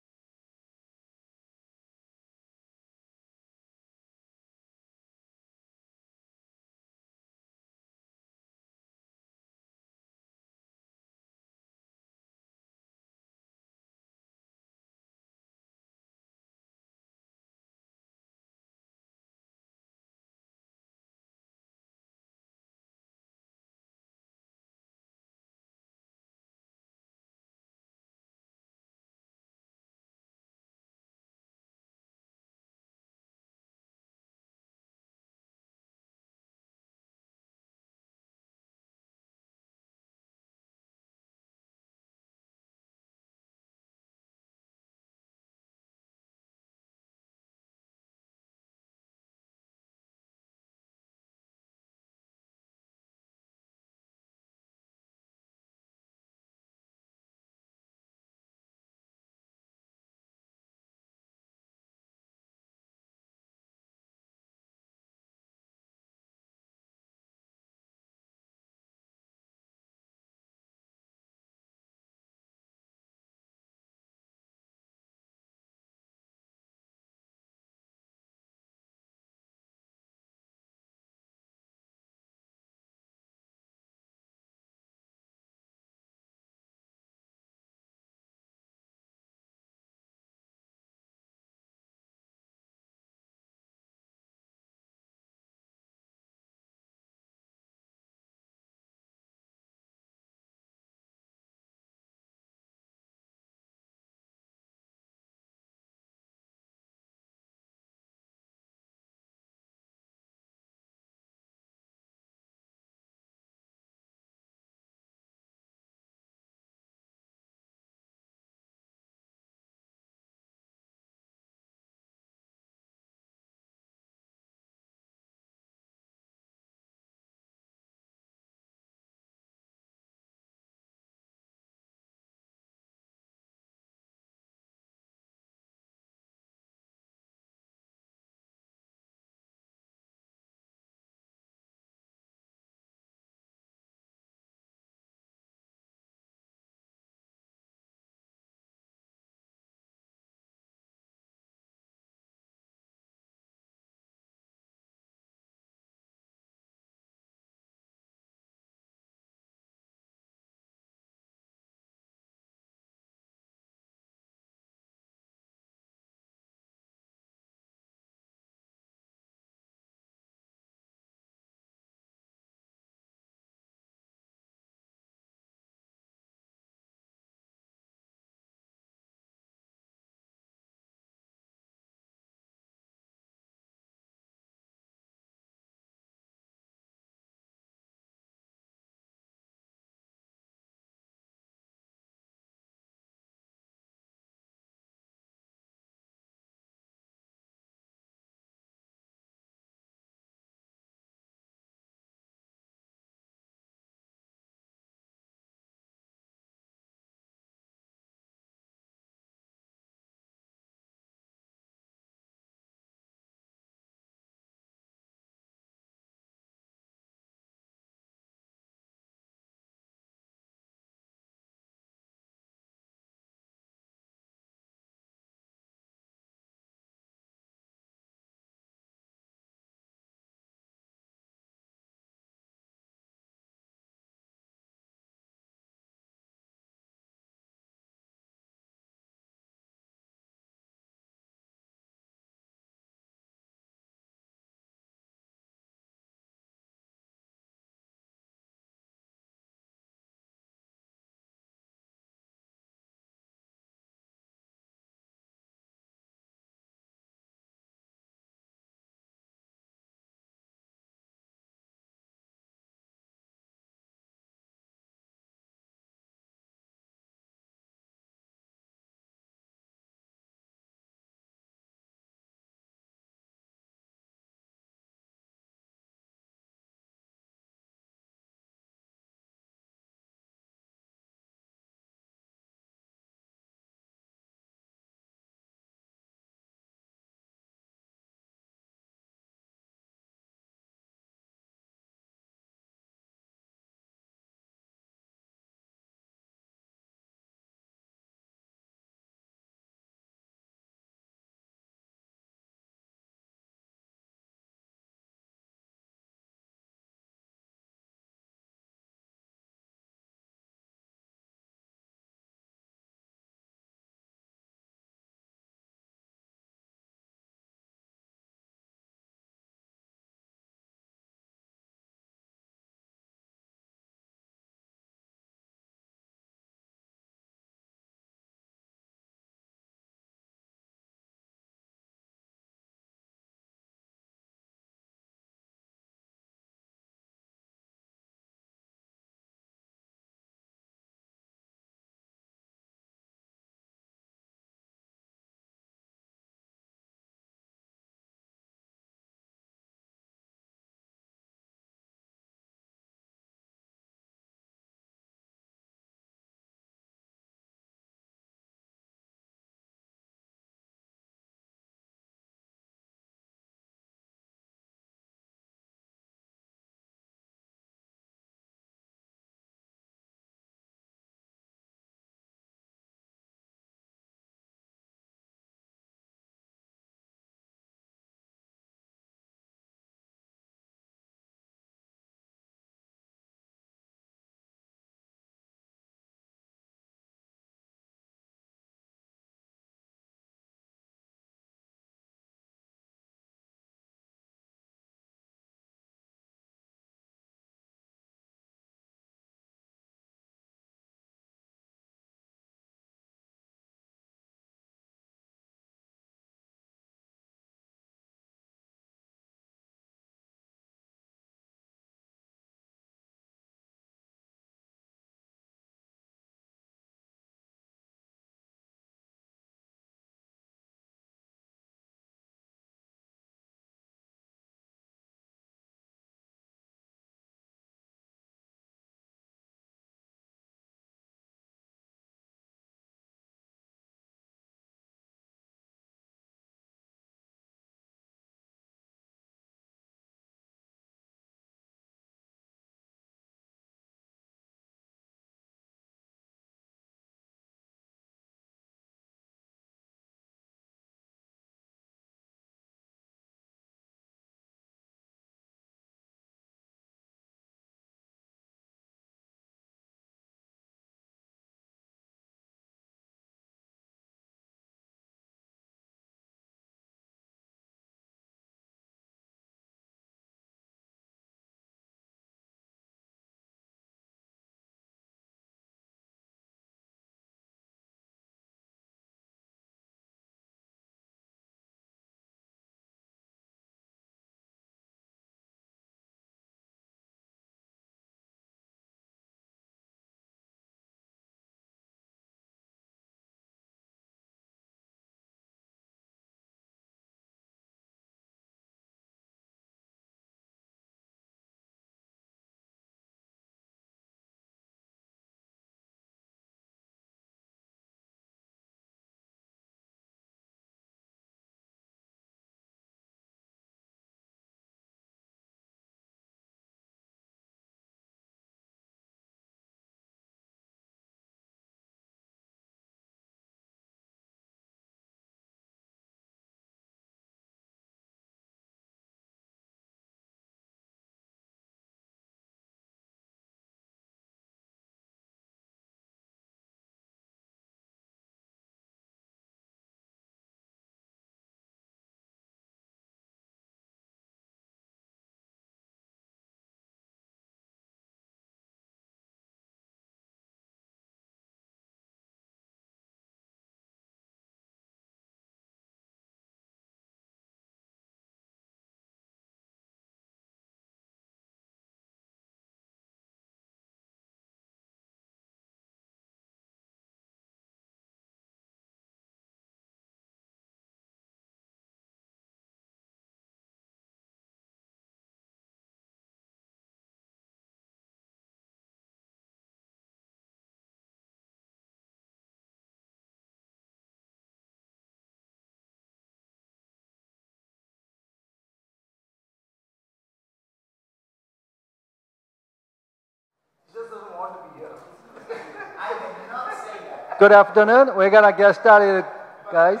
Good afternoon. We're gonna get started, guys.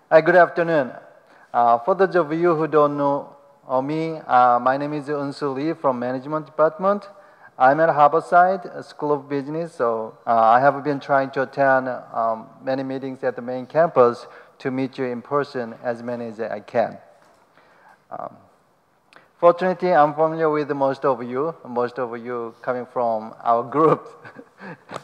Good afternoon. For those of you who don't know me, my name is Unsu Lee from Management Department. I'm at Harborside School of Business, so I have been trying to attend many meetings at the main campus to meet you in person as many as I can. Fortunately, I'm familiar with most of you coming from our group.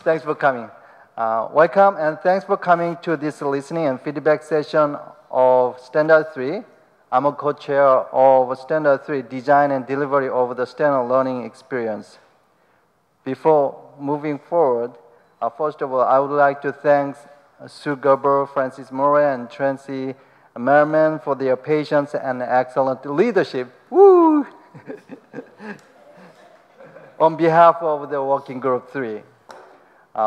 Thanks for coming. Welcome, and thanks for coming to this listening and feedback session of Standard 3. I'm a co-chair of Standard 3, Design and Delivery of the Standard Learning Experience. Before moving forward, first of all, I would like to thank Sue Gerber, Francis Murray, and Tracy Merriman for their patience and excellent leadership. Woo! On behalf of the Working Group 3.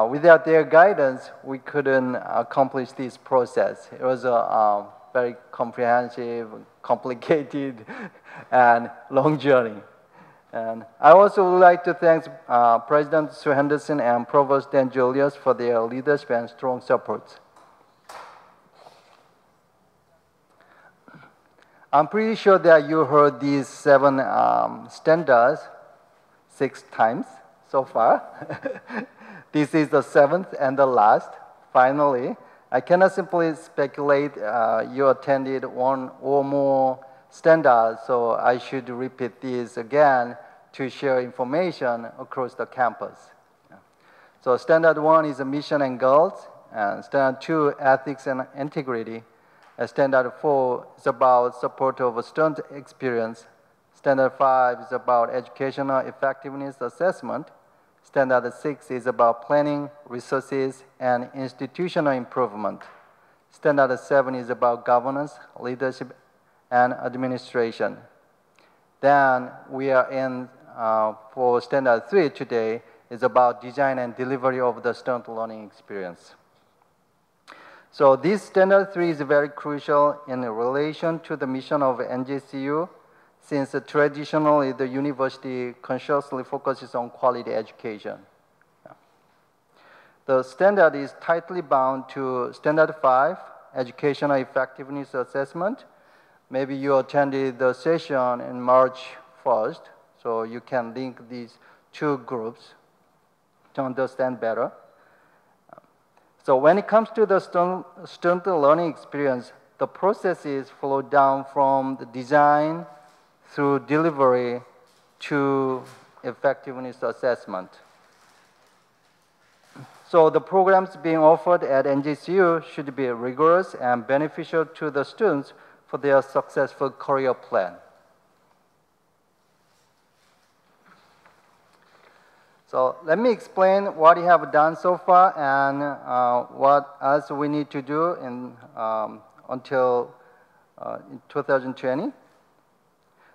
Without their guidance, we couldn't accomplish this process. It was a very comprehensive, complicated, and long journey. And I also would like to thank President Sue Henderson and Provost Dan Julius for their leadership and strong support. I'm pretty sure that you heard these 7 standards 6 times so far. This is the 7th and the last. Finally, I cannot simply speculate you attended 1 or more standards, so I should repeat this again to share information across the campus. So standard 1 is a mission and goals, and standard 2, ethics and integrity. And standard 4 is about support of a student experience. Standard 5 is about educational effectiveness assessment. Standard 6 is about planning, resources, and institutional improvement. Standard 7 is about governance, leadership, and administration. Then we are in for Standard 3 today is about design and delivery of the student learning experience. So this Standard 3 is very crucial in relation to the mission of NJCU, since traditionally the university consciously focuses on quality education. The standard is tightly bound to Standard 5, Educational Effectiveness Assessment. Maybe you attended the session in March 1st, so you can link these 2 groups to understand better. So when it comes to the student learning experience, the processes flow down from the design through delivery to effectiveness assessment. So the programs being offered at NJCU should be rigorous and beneficial to the students for their successful career plan. So let me explain what we have done so far and what else we need to do until 2020.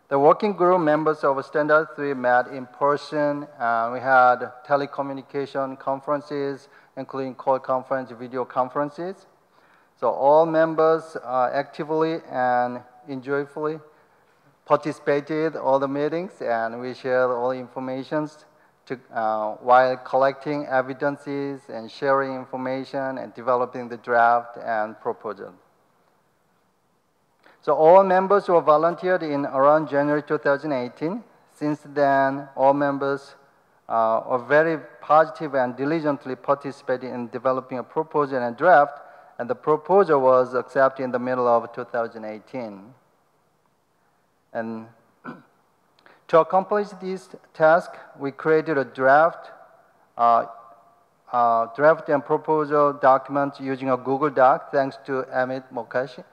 The working group members of Standard 3 met in person. We had telecommunication conferences, including call conference, video conferences. So all members actively and enjoyfully participated in all the meetings, and we shared all the information while collecting evidences and sharing information and developing the draft and proposal. So all members were volunteered in around January 2018. Since then, all members are very positive and diligently participating in developing a proposal and draft, and the proposal was accepted in the middle of 2018. And to accomplish this task, we created a draft and proposal document using a Google Doc, thanks to Amit Mokashi.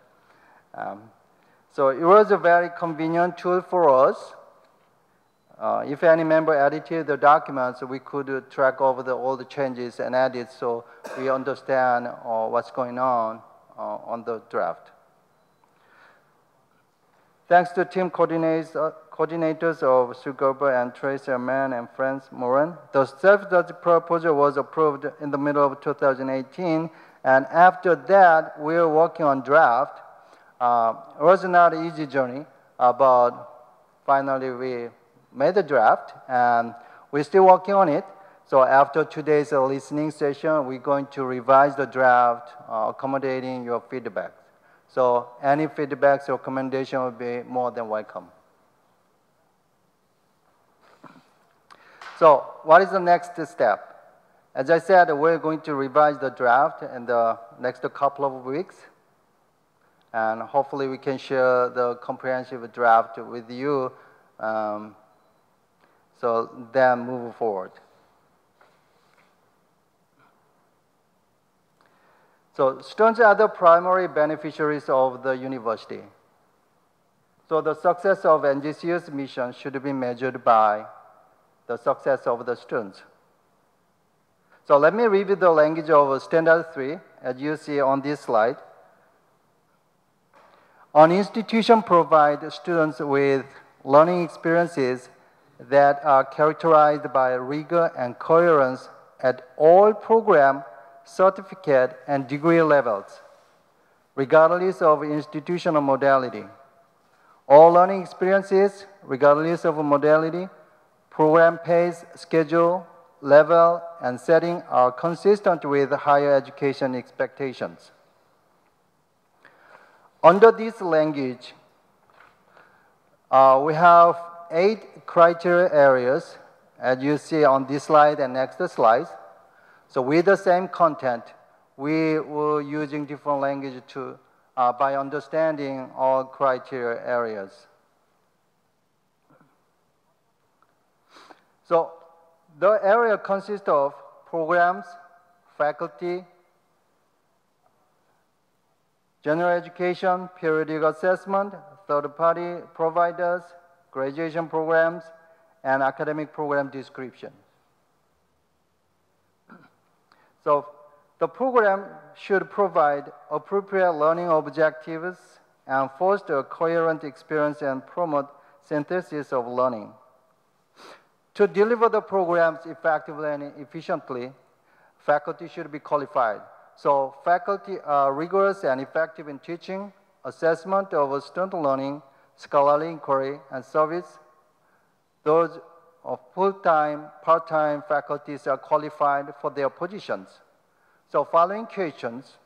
So it was a very convenient tool for us. If any member edited the documents, we could track over all the changes and edits so we understand what's going on the draft. Thanks to team coordinators of Sue Gerber and Tracy Mann and Franz Moran, the self-study proposal was approved in the middle of 2018, and after that, we were working on draft. It was not an easy journey, but finally we made the draft, and we're still working on it. So after today's listening session, we're going to revise the draft, accommodating your feedback. So any feedbacks or recommendation will be more than welcome. So what is the next step? As I said, we're going to revise the draft in the next couple of weeks. And hopefully we can share the comprehensive draft with you, so then move forward. So students are the primary beneficiaries of the university. So the success of NGCU's mission should be measured by the success of the students. So let me review the language of Standard 3, as you see on this slide. An institution provides students with learning experiences that are characterized by rigor and coherence at all program, certificate, and degree levels, regardless of institutional modality. All learning experiences, regardless of modality, program pace, schedule, level, and setting are consistent with higher education expectations. Under this language, we have 8 criteria areas, as you see on this slide and next slides. So with the same content, we were using different language to, by understanding all criteria areas. So the area consists of programs, faculty, general education, periodic assessment, third-party providers, graduation programs, and academic program description. So the program should provide appropriate learning objectives and foster a coherent experience and promote synthesis of learning. To deliver the programs effectively and efficiently, faculty should be qualified. So faculty are rigorous and effective in teaching, assessment of student learning, scholarly inquiry, and service. Those of full-time, part-time faculties are qualified for their positions. So following questions: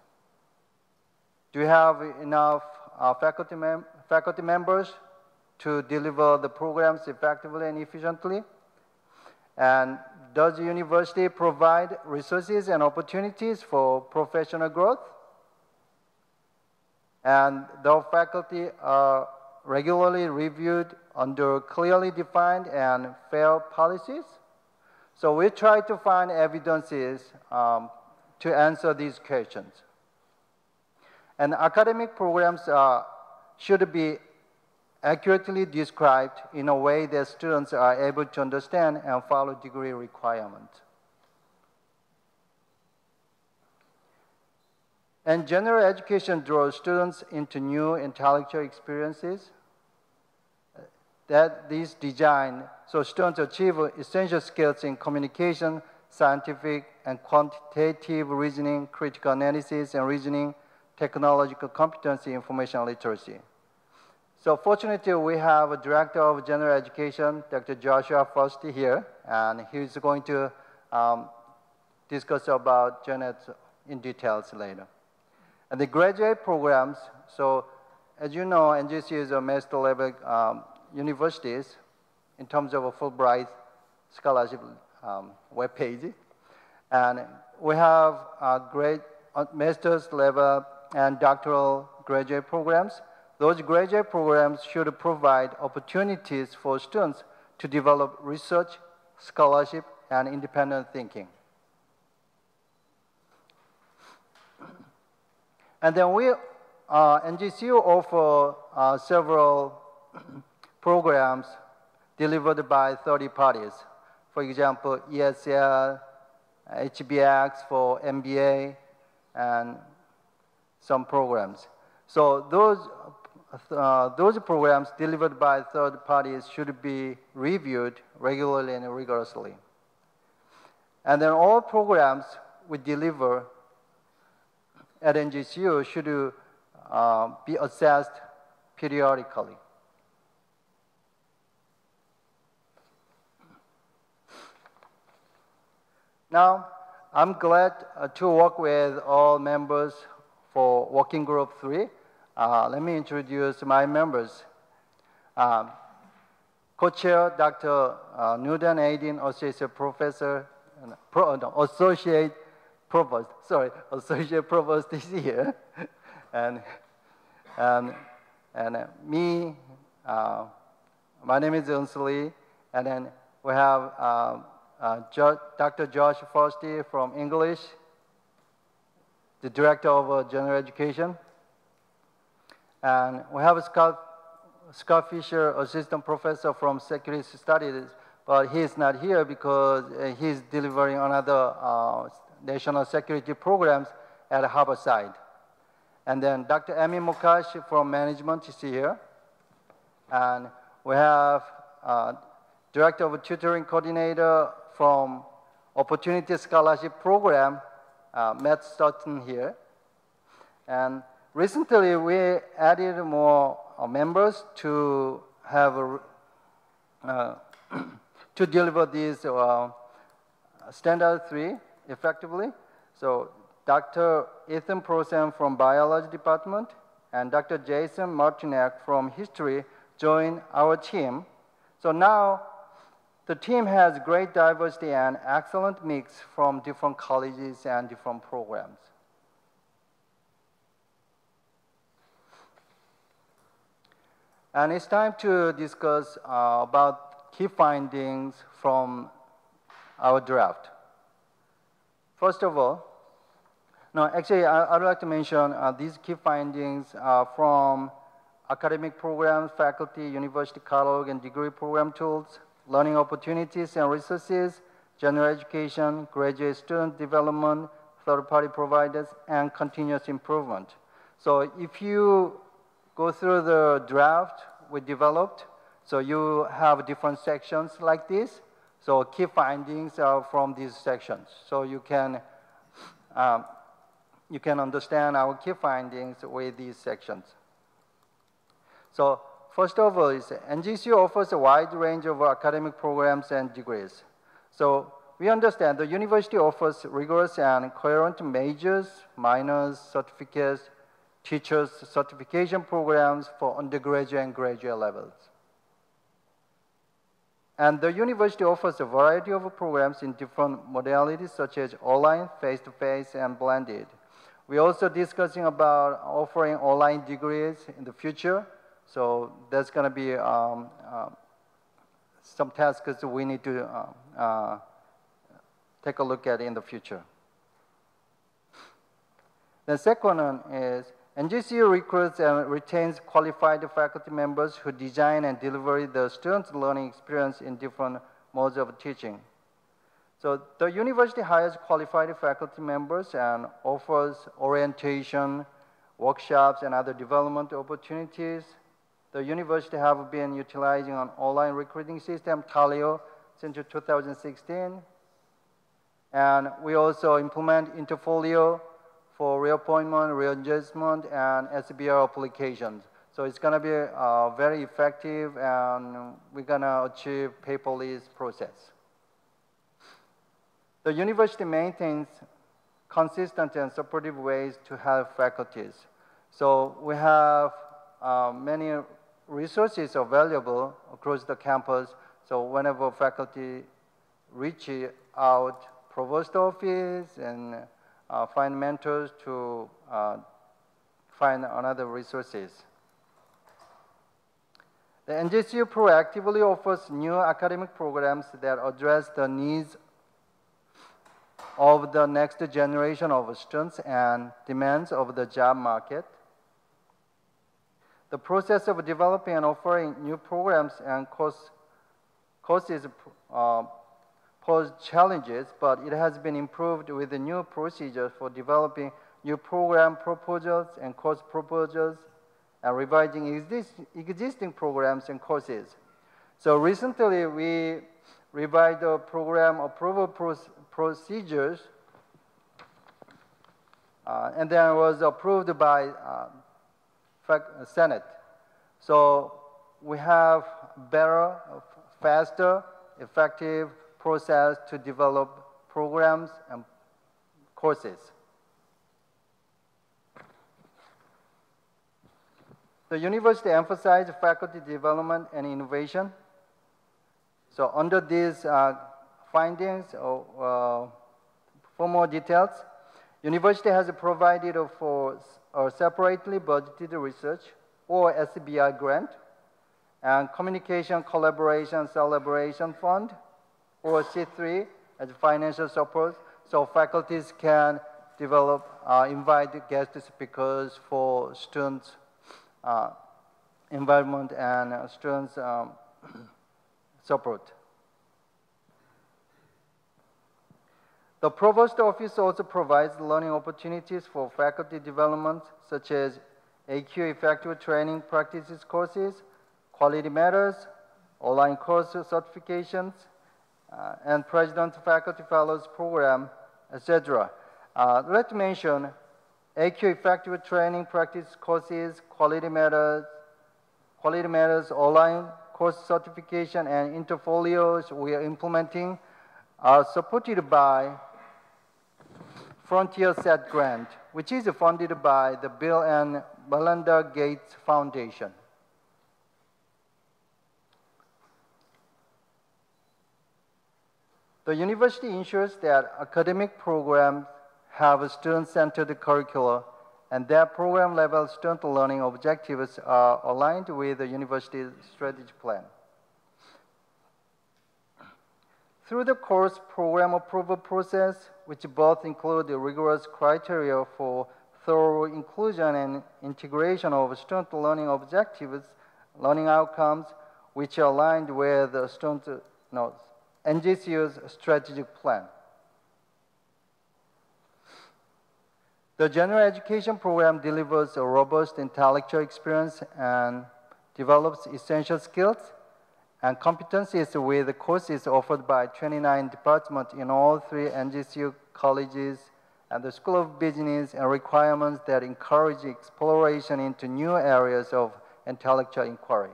do you have enough faculty members to deliver the programs effectively and efficiently? And does the university provide resources and opportunities for professional growth? And the faculty are regularly reviewed under clearly defined and fair policies? So we try to find evidences to answer these questions. And academic programs should be accurately described in a way that students are able to understand and follow degree requirements. And general education draws students into new intellectual experiences that is designed so students achieve essential skills in communication, scientific and quantitative reasoning, critical analysis and reasoning, technological competency, information literacy. So fortunately, we have a Director of General Education, Dr. Joshua Frost here, and he's going to discuss about Janet in details later. And the graduate programs, so as you know, NGCU is a master level universities in terms of a Fulbright scholarship webpage. And we have great master's level and doctoral graduate programs. Those graduate programs should provide opportunities for students to develop research, scholarship, and independent thinking. And then we, NGCU offer several programs delivered by third parties. For example, ESL, HBX for MBA, and some programs. So those programs delivered by third parties should be reviewed regularly and rigorously. And then all programs we deliver at NGCU should be assessed periodically. Now, I'm glad to work with all members for Working Group 3. Let me introduce my members. Co-chair, Dr. Newton Aydin, Associate Professor, Associate Provost, Associate Provost is here. and me, my name is Unsuli, and then we have Dr. Josh Frosty from English, the Director of General Education. And we have Scott Fisher, Assistant Professor from Security Studies, but he's not here because he's delivering another national security programs at Harborside. And then Dr. Amy Mokash from Management is here. And we have Director of Tutoring Coordinator from Opportunity Scholarship Program, Matt Stoughton here. And recently we added more members to have to deliver these Standard 3 effectively. So Dr. Ethan Prosem from Biology Department and Dr. Jason Martinek from History joined our team. So now the team has great diversity and excellent mix from different colleges and different programs. And it's time to discuss about key findings from our draft. First of all, I'd like to mention these key findings from academic programs, faculty, university catalog, and degree program tools, learning opportunities and resources, general education, graduate student development, third-party providers, and continuous improvement. So if you go through the draft we developed, so you have different sections like this. So key findings are from these sections. So you can understand our key findings with these sections. So first of all, NGCU offers a wide range of academic programs and degrees. So we understand the university offers rigorous and coherent majors, minors, certificates, teachers' certification programs for undergraduate and graduate levels. And the university offers a variety of programs in different modalities such as online, face-to-face, and blended. We're also discussing about offering online degrees in the future. So there's going to be some tasks we need to take a look at in the future. The second one is NGCU recruits and retains qualified faculty members who design and deliver the students' learning experience in different modes of teaching. So the university hires qualified faculty members and offers orientation, workshops, and other development opportunities. The university have been utilizing an online recruiting system, Talio, since 2016. And we also implement Interfolio for reappointment, readjustment, and SBR applications. So it's going to be very effective, and we're going to achieve paperless process. The university maintains consistent and supportive ways to help faculties. So we have many resources available across the campus. So whenever faculty reach out, provost office and find mentors to find another resources. The NGCU proactively offers new academic programs that address the needs of the next generation of students and demands of the job market. The process of developing and offering new programs and courses pose challenges, but it has been improved with the new procedures for developing new program proposals and course proposals and revising existing programs and courses. So recently we revised the program approval procedures and then it was approved by Senate. So we have better, faster, effective process to develop programs and courses. The university emphasized faculty development and innovation. So under these findings, for more details, university has provided for a separately budgeted research or SBI grant and communication collaboration celebration fund or C3 as financial support, so faculties can develop, invite guest speakers for students' environment and students' support. The Provost Office also provides learning opportunities for faculty development, such as AQ Effective Training Practices courses, Quality Matters, online course certifications, and President Faculty Fellows Program, etc. Let's mention AQ Effective Training Practice courses, Quality Matters, online course certification, and interfolios we are implementing are supported by Frontier Set Grant, which is funded by the Bill and Melinda Gates Foundation. The university ensures that academic programs have a student-centered curricula and that program-level student learning objectives are aligned with the university's strategy plan. Through the course program approval process, which both include the rigorous criteria for thorough inclusion and integration of student learning objectives, learning outcomes, which are aligned with the student, NGCU's strategic plan. The general education program delivers a robust intellectual experience and develops essential skills and competencies with the courses offered by 29 departments in all 3 NGCU colleges and the School of Business, and requirements that encourage exploration into new areas of intellectual inquiry.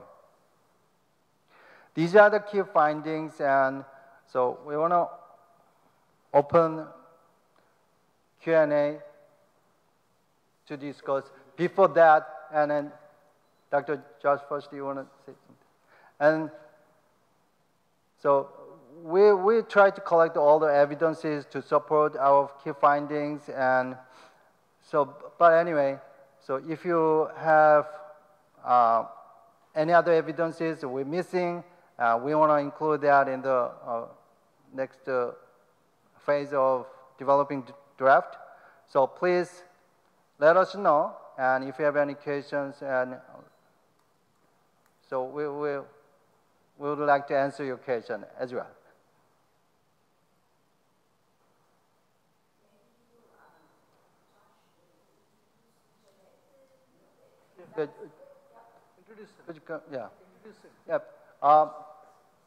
These are the key findings, and so we want to open Q&A to discuss. Before that, and then Dr. Josh, first, do you want to say something? And so we try to collect all the evidences to support our key findings, and so, but anyway, so if you have any other evidences we're missing, we want to include that in the next phase of developing draft. So please let us know, and if you have any questions, and so we would like to answer your question as well. Yeah. Yep.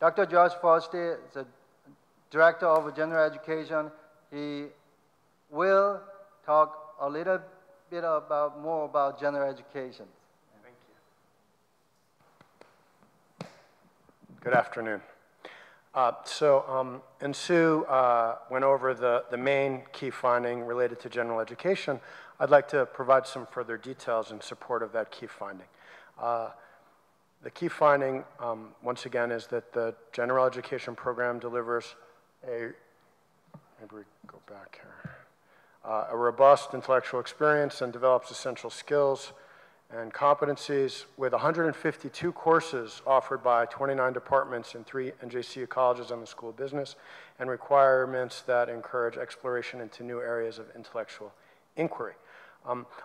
Dr. Josh Foster is the Director of General Education. He will talk a little bit more about general education. Thank you. Good afternoon. And Sue went over the main key finding related to general education. I'd like to provide some further details in support of that key finding. The key finding, once again, is that the general education program delivers a robust intellectual experience and develops essential skills and competencies with 152 courses offered by 29 departments in 3 NJCU colleges and the School of Business, and requirements that encourage exploration into new areas of intellectual inquiry.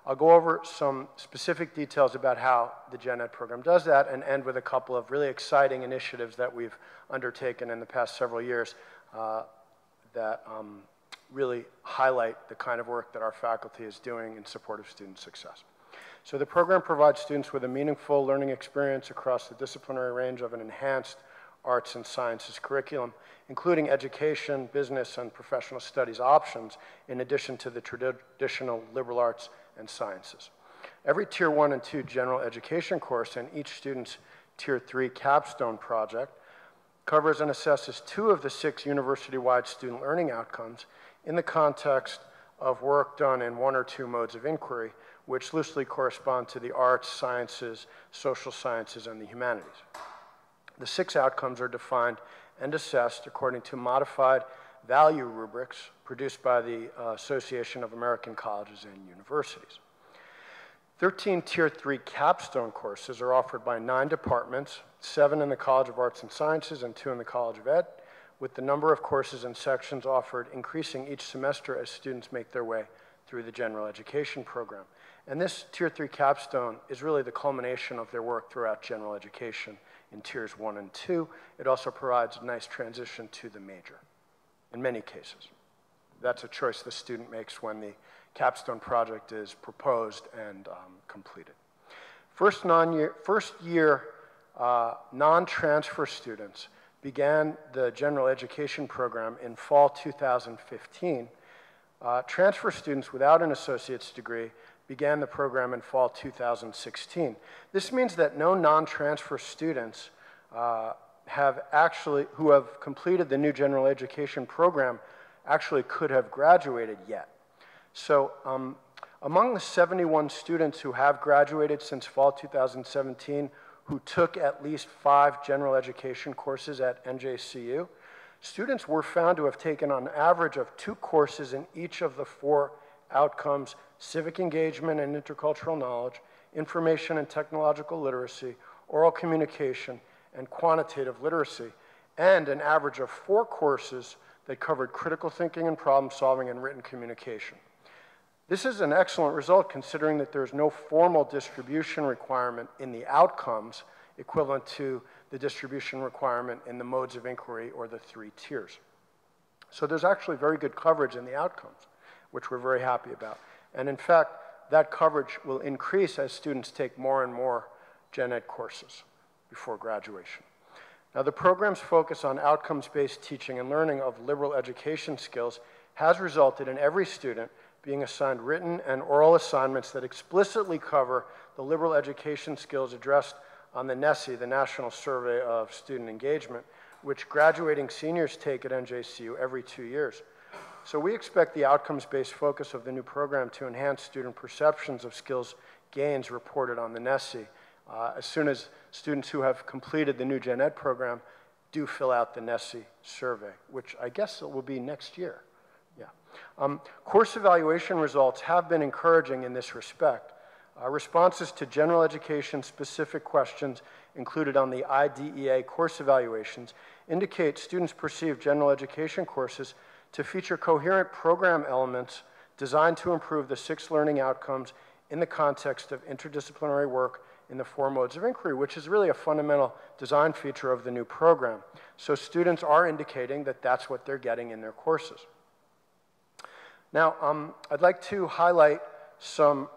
I'll go over some specific details about how the Gen Ed program does that, and end with a couple of really exciting initiatives that we've undertaken in the past several years that really highlight the kind of work that our faculty is doing in support of student success. So the program provides students with a meaningful learning experience across the disciplinary range of an enhanced arts and sciences curriculum, including education, business, and professional studies options, in addition to the traditional liberal arts and sciences. Every Tier 1 and 2 general education course and each student's Tier 3 capstone project covers and assesses 2 of the 6 university-wide student learning outcomes in the context of work done in 1 or 2 modes of inquiry, which loosely correspond to the arts, sciences, social sciences, and the humanities. The 6 outcomes are defined and assessed according to modified value rubrics produced by the Association of American Colleges and Universities. 13 Tier 3 capstone courses are offered by 9 departments, 7 in the College of Arts and Sciences and 2 in the College of Ed, with the number of courses and sections offered increasing each semester as students make their way through the general education program. And this Tier 3 capstone is really the culmination of their work throughout general education in Tiers 1 and 2. It also provides a nice transition to the major in many cases. That's a choice the student makes when the capstone project is proposed and completed. First year non-transfer students began the general education program in fall 2015. Transfer students without an associate's degree began the program in fall 2016. This means that no non-transfer students who have completed the new general education program actually could have graduated yet. So among the 71 students who have graduated since fall 2017 who took at least 5 general education courses at NJCU, students were found to have taken on average of 2 courses in each of the 4 outcomes: civic engagement and intercultural knowledge, information and technological literacy, oral communication, and quantitative literacy, and an average of 4 courses that covered critical thinking and problem solving and written communication. This is an excellent result considering that there's no formal distribution requirement in the outcomes equivalent to the distribution requirement in the modes of inquiry or the 3 tiers. So there's actually very good coverage in the outcomes, which we're very happy about. And in fact, that coverage will increase as students take more and more gen ed courses before graduation. Now, the program's focus on outcomes-based teaching and learning of liberal education skills has resulted in every student being assigned written and oral assignments that explicitly cover the liberal education skills addressed on the MSCHE, the National Survey of Student Engagement, which graduating seniors take at NJCU every 2 years. So we expect the outcomes-based focus of the new program to enhance student perceptions of skills gains reported on the MSCHE as soon as students who have completed the new gen ed program do fill out the MSCHE survey, which I guess it will be next year. Course evaluation results have been encouraging in this respect. Responses to general education specific questions included on the IDEA course evaluations indicate students perceive general education courses to feature coherent program elements designed to improve the 6 learning outcomes in the context of interdisciplinary work in the 4 modes of inquiry, which is really a fundamental design feature of the new program. So students are indicating that that's what they're getting in their courses. Now, I'd like to highlight some,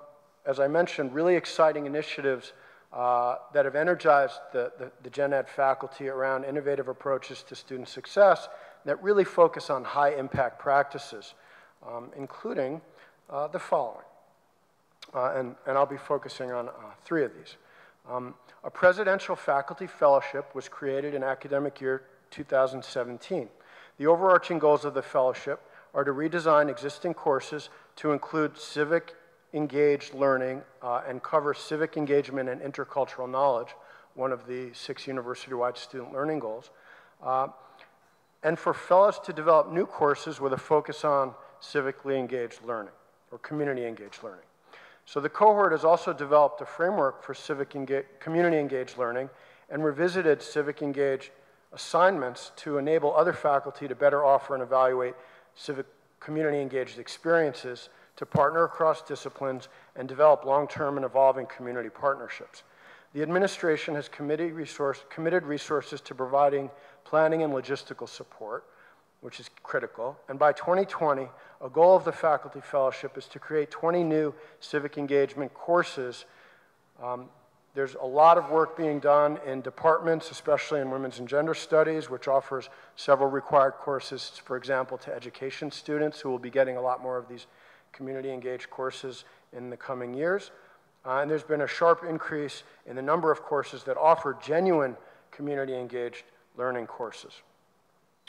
as I mentioned, really exciting initiatives that have energized the gen ed faculty around innovative approaches to student success that really focus on high impact practices, including the following. And I'll be focusing on 3 of these. A presidential faculty fellowship was created in academic year 2017. The overarching goals of the fellowship are to redesign existing courses to include civic engaged learning and cover civic engagement and intercultural knowledge, one of the 6 university-wide student learning goals, and for fellows to develop new courses with a focus on civically engaged learning or community engaged learning. So the cohort has also developed a framework for community engaged learning and revisited civic engaged assignments to enable other faculty to better offer and evaluate civic community engaged experiences, to partner across disciplines and develop long-term and evolving community partnerships. The administration has committed resources to providing planning and logistical support, which is critical. And by 2020, a goal of the faculty fellowship is to create 20 new civic engagement courses. There's a lot of work being done in departments, especially in women's and gender studies, which offers several required courses, for example, to education students who will be getting a lot more of these community engaged courses in the coming years. And there's been a sharp increase in the number of courses that offer genuine community engaged learning courses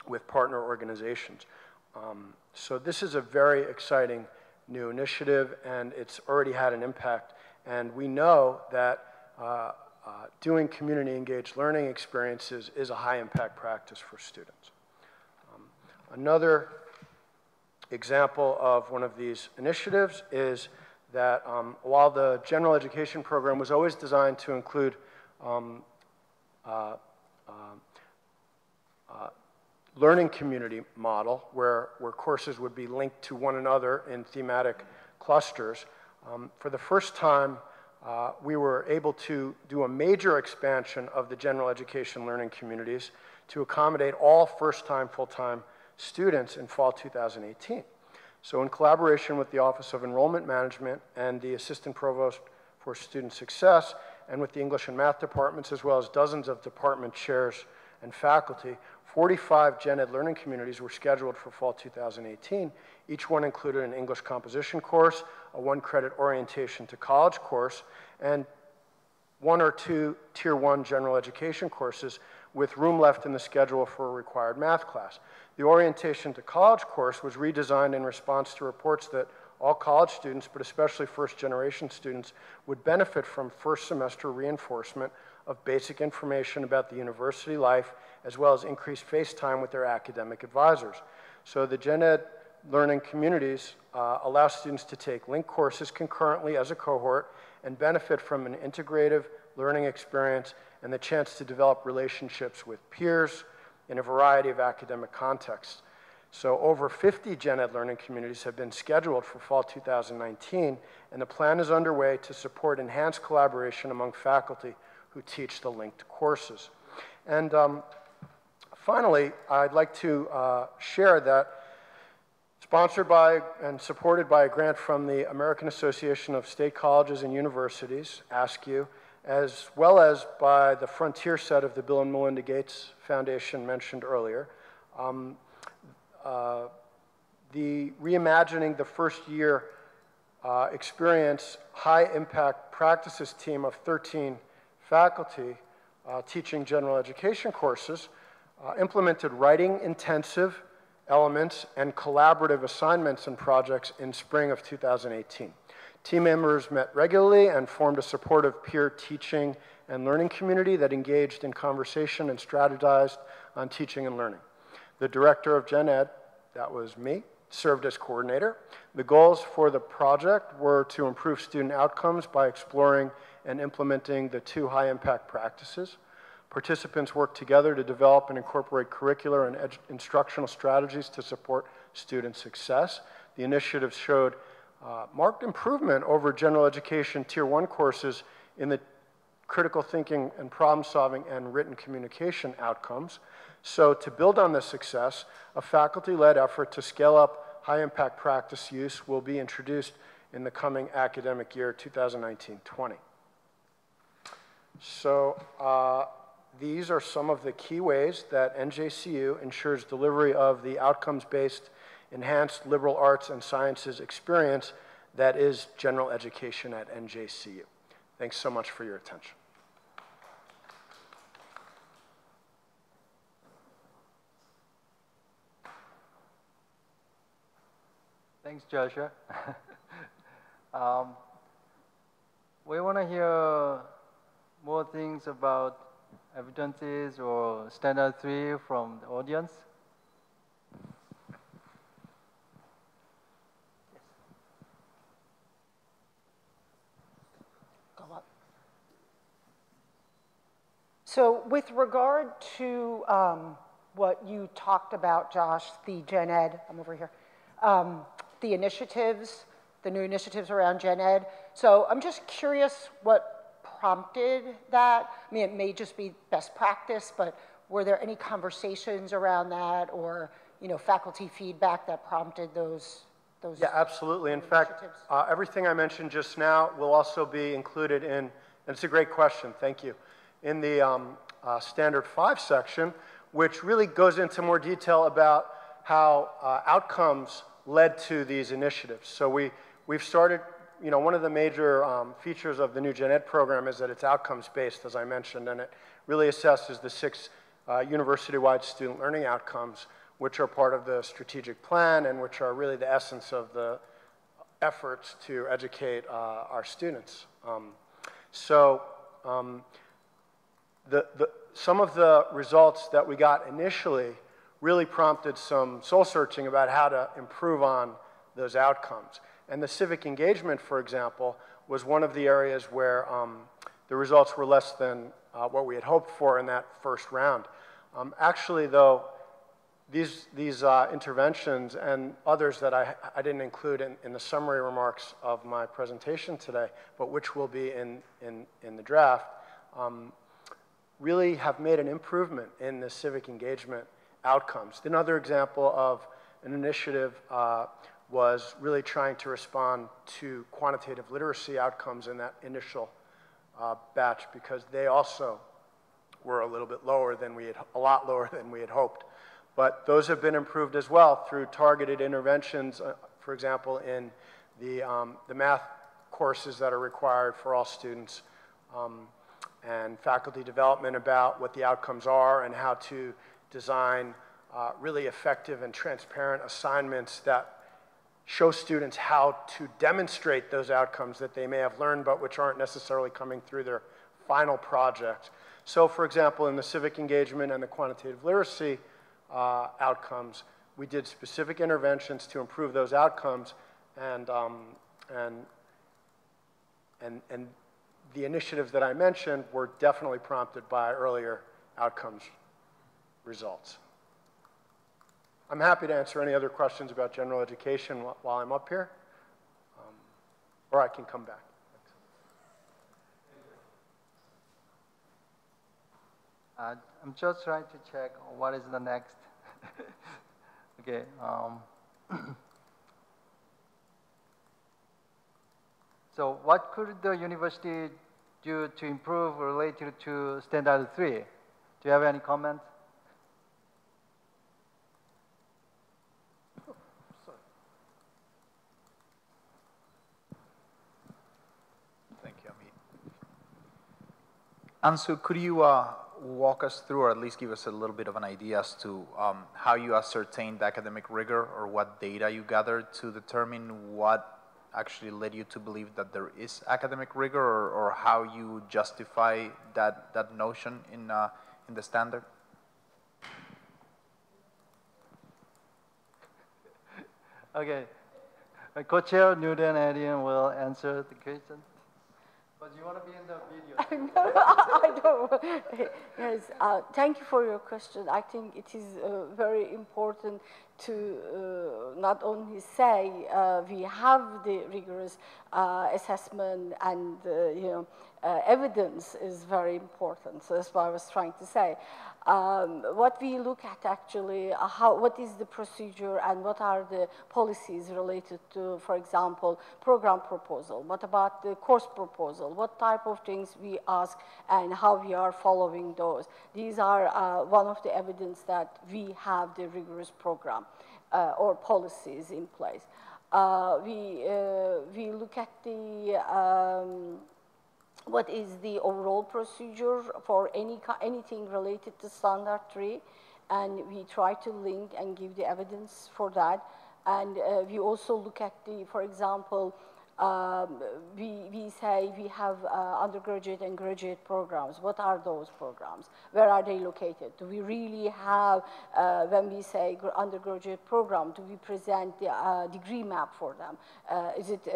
with partner organizations. So this is a very exciting new initiative, and it's already had an impact. And we know that doing community-engaged learning experiences is a high-impact practice for students. Another example of one of these initiatives is that while the general education program was always designed to include learning community model where courses would be linked to one another in thematic clusters, for the first time we were able to do a major expansion of the general education learning communities to accommodate all first-time, full-time students in fall 2018. So in collaboration with the Office of Enrollment Management and the Assistant Provost for Student Success, and with the English and Math departments, as well as dozens of department chairs and faculty, 45 Gen Ed learning communities were scheduled for fall 2018. Each one included an English composition course, a one-credit orientation to college course, and 1 or 2 Tier 1 general education courses with room left in the schedule for a required math class. The orientation to college course was redesigned in response to reports that all college students, but especially first-generation students, would benefit from first semester reinforcement of basic information about the university life, as well as increased face time with their academic advisors. So the Gen Ed learning communities allow students to take linked courses concurrently as a cohort and benefit from an integrative learning experience and the chance to develop relationships with peers in a variety of academic contexts. So over 50 Gen Ed learning communities have been scheduled for fall 2019, and the plan is underway to support enhanced collaboration among faculty who teach the linked courses. And finally, I'd like to share that sponsored by and supported by a grant from the American Association of State Colleges and Universities, ASCU, as well as by the Frontier set of the Bill and Melinda Gates Foundation mentioned earlier, the Reimagining the First Year experience high-impact practices team of 13 faculty teaching general education courses implemented writing-intensive elements and collaborative assignments and projects in spring of 2018. Team members met regularly and formed a supportive peer teaching and learning community that engaged in conversation and strategized on teaching and learning. The director of Gen Ed, that was me, served as coordinator. The goals for the project were to improve student outcomes by exploring and implementing the 2 high-impact practices. Participants worked together to develop and incorporate curricular and instructional strategies to support student success. The initiative showed marked improvement over general education Tier 1 courses in the critical thinking and problem solving and written communication outcomes. So to build on this success, a faculty-led effort to scale up high-impact practice use will be introduced in the coming academic year 2019-20. So these are some of the key ways that NJCU ensures delivery of the outcomes-based enhanced liberal arts and sciences experience that is general education at NJCU. Thanks so much for your attention. Thanks, Joshua. We want to hear more things about evidences or standard 3 from the audience. So with regard to what you talked about, Josh, the Gen Ed, I'm over here, the initiatives, the new initiatives around Gen Ed. So I'm just curious what prompted that. I mean, it may just be best practice, but were there any conversations around that or, you know, faculty feedback that prompted those Yeah, absolutely. In fact, everything I mentioned just now will also be included in, and it's a great question, thank you, in the Standard 5 section, which really goes into more detail about how outcomes led to these initiatives. So we've started, you know, one of the major features of the new Gen Ed program is that it's outcomes-based, as I mentioned, and it really assesses the 6 university-wide student learning outcomes, which are part of the strategic plan and which are really the essence of the efforts to educate our students. Some of the results that we got initially really prompted some soul searching about how to improve on those outcomes. And the civic engagement, for example, was one of the areas where the results were less than what we had hoped for in that first round. Actually, though, these interventions and others that I didn't include in the summary remarks of my presentation today, but which will be in the draft, really have made an improvement in the civic engagement outcomes. Another example of an initiative was really trying to respond to quantitative literacy outcomes in that initial batch, because they also were a little bit lower than a lot lower than we had hoped. But those have been improved as well through targeted interventions, for example, in the math courses that are required for all students, and faculty development about what the outcomes are and how to design really effective and transparent assignments that show students how to demonstrate those outcomes that they may have learned but which aren't necessarily coming through their final project. So, for example, in the civic engagement and the quantitative literacy outcomes, we did specific interventions to improve those outcomes, and the initiatives that I mentioned were definitely prompted by earlier outcomes results. I'm happy to answer any other questions about general education while I'm up here, or I can come back. I'm just trying to check what is the next. Okay. So what could the university do to improve related to Standard 3? Do you have any comments? Thank you, Amit. Ansu, could you walk us through, or at least give us a little bit of an idea as to how you ascertained academic rigor, or what data you gathered to determine what actually led you to believe that there is academic rigor, or how you justify that notion in the standard? Okay. My co-chair Newton Adrian will answer the question. But you want to be in the video? No, I don't. Yes, thank you for your question. I think it is very important to not only say we have the rigorous assessment, and evidence is very important. So that's what I was trying to say. What we look at actually, what is the procedure and what are the policies related to, for example, program proposal? What about the course proposal? What type of things we ask and how we are following those? These are one of the evidence that we have the rigorous program or policies in place. We look at the what is the overall procedure for anything related to Standard 3, and we try to link and give the evidence for that. And we also look at for example, we say we have undergraduate and graduate programs. What are those programs? Where are they located? Do we really have, when we say undergraduate program, do we present the degree map for them? Is it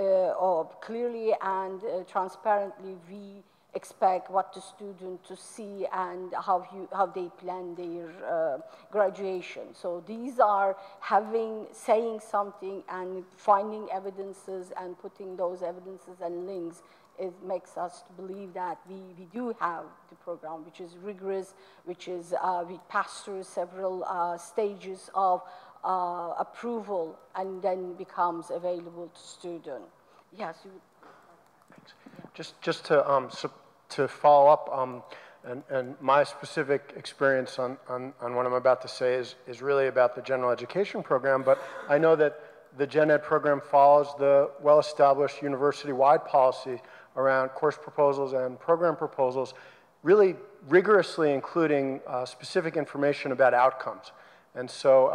clearly and transparently we expect what the student to see and how they plan their graduation. So these are saying something and finding evidences and putting those evidences and links. It makes us believe that we do have the program, which is rigorous, which is we pass through several stages of approval and then becomes available to student. Yes. Just to follow up, and my specific experience on what I'm about to say is really about the general education program, but I know that the Gen Ed program follows the well-established university-wide policy around course proposals and program proposals, really rigorously including specific information about outcomes. And so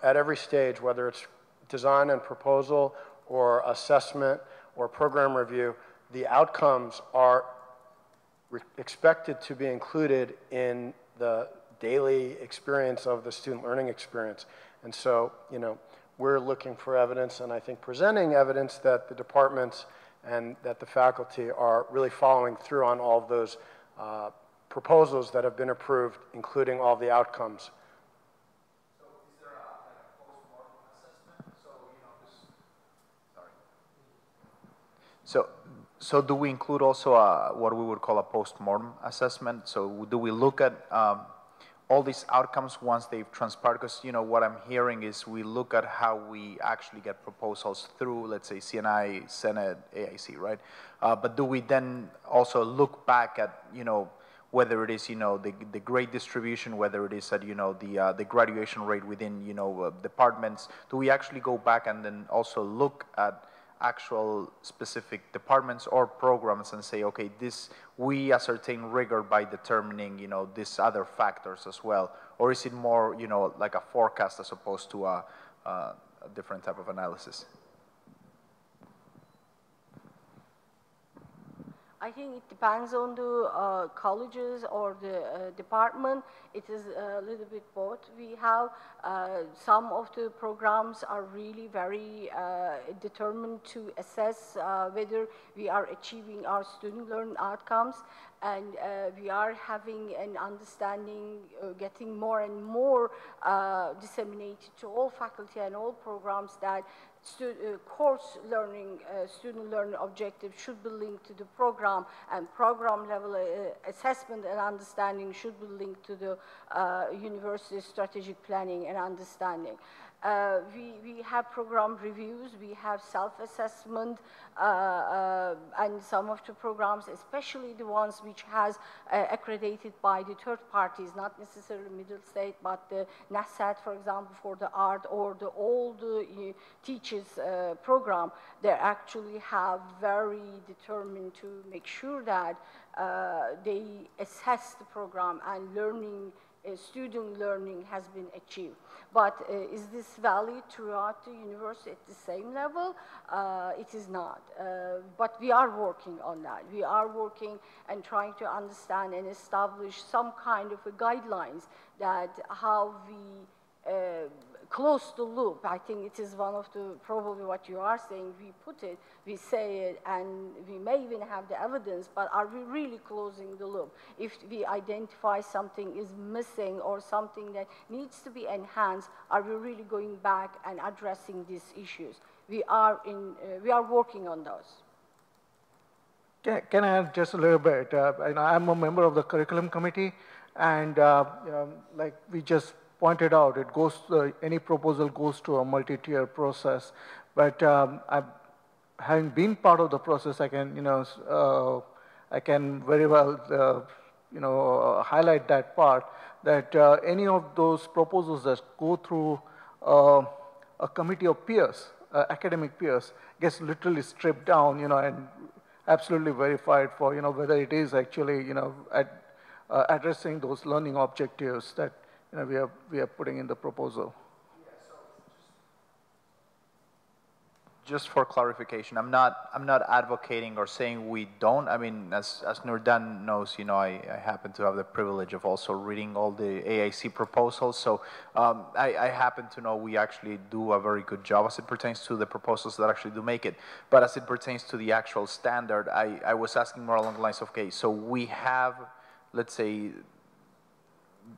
at every stage, whether it's design and proposal or assessment or program review, the outcomes are expected to be included in the daily experience of the student learning experience. And so, you know, we're looking for evidence, and I think presenting evidence that the departments and that the faculty are really following through on all of those proposals that have been approved, including all the outcomes. So is there a post-mortem assessment? So, you know, sorry. So do we include also what we would call a post-mortem assessment? So do we look at all these outcomes once they've transpired? Because, you know, what I'm hearing is we look at how we actually get proposals through, let's say, CNI, Senate, AIC, right? But do we then also look back at, you know, whether it is, you know, the grade distribution, whether it is at, you know, the graduation rate within, you know, departments? Do we actually go back and then also look at actual specific departments or programs and say, okay, this, we ascertain rigor by determining, you know, these other factors as well? Or is it more, you know, like a forecast as opposed to a different type of analysis? I think it depends on the colleges or the department. It is a little bit both. We have some of the programs are really very determined to assess whether we are achieving our student learning outcomes, and we are having an understanding, getting more and more disseminated to all faculty and all programs that course learning, student learning objectives should be linked to the program, and program level assessment and understanding should be linked to the university strategic planning and understanding. We have program reviews, we have self-assessment, and some of the programs, especially the ones which has accredited by the third parties, not necessarily Middle State, but the NASAT, for example, for the art, or the old teachers program, they actually have very determined to make sure that they assess the program and learning, student learning has been achieved. But is this valid throughout the university at the same level? It is not. But we are working on that. We are working and trying to understand and establish some kind of a guidelines that how we close the loop. I think it is one of the, probably what you are saying, we put it, we say it, and we may even have the evidence, but are we really closing the loop? If we identify something is missing or something that needs to be enhanced, are we really going back and addressing these issues? We are working on those. Can I add just a little bit? I'm a member of the curriculum committee, and like we just pointed out, it goes any proposal goes to a multi-tier process. But having been part of the process, I can I can very well highlight that part, that any of those proposals that go through a committee of peers, academic peers, gets literally stripped down, and absolutely verified for whether it is actually addressing those learning objectives that we are putting in the proposal. Yeah, so just for clarification, I'm not advocating or saying we don't. I mean, as Nurdan knows, I happen to have the privilege of also reading all the AIC proposals. So I happen to know we actually do a very good job as it pertains to the proposals that actually do make it. But as it pertains to the actual standard, I was asking more along the lines of, okay, so we have, let's say,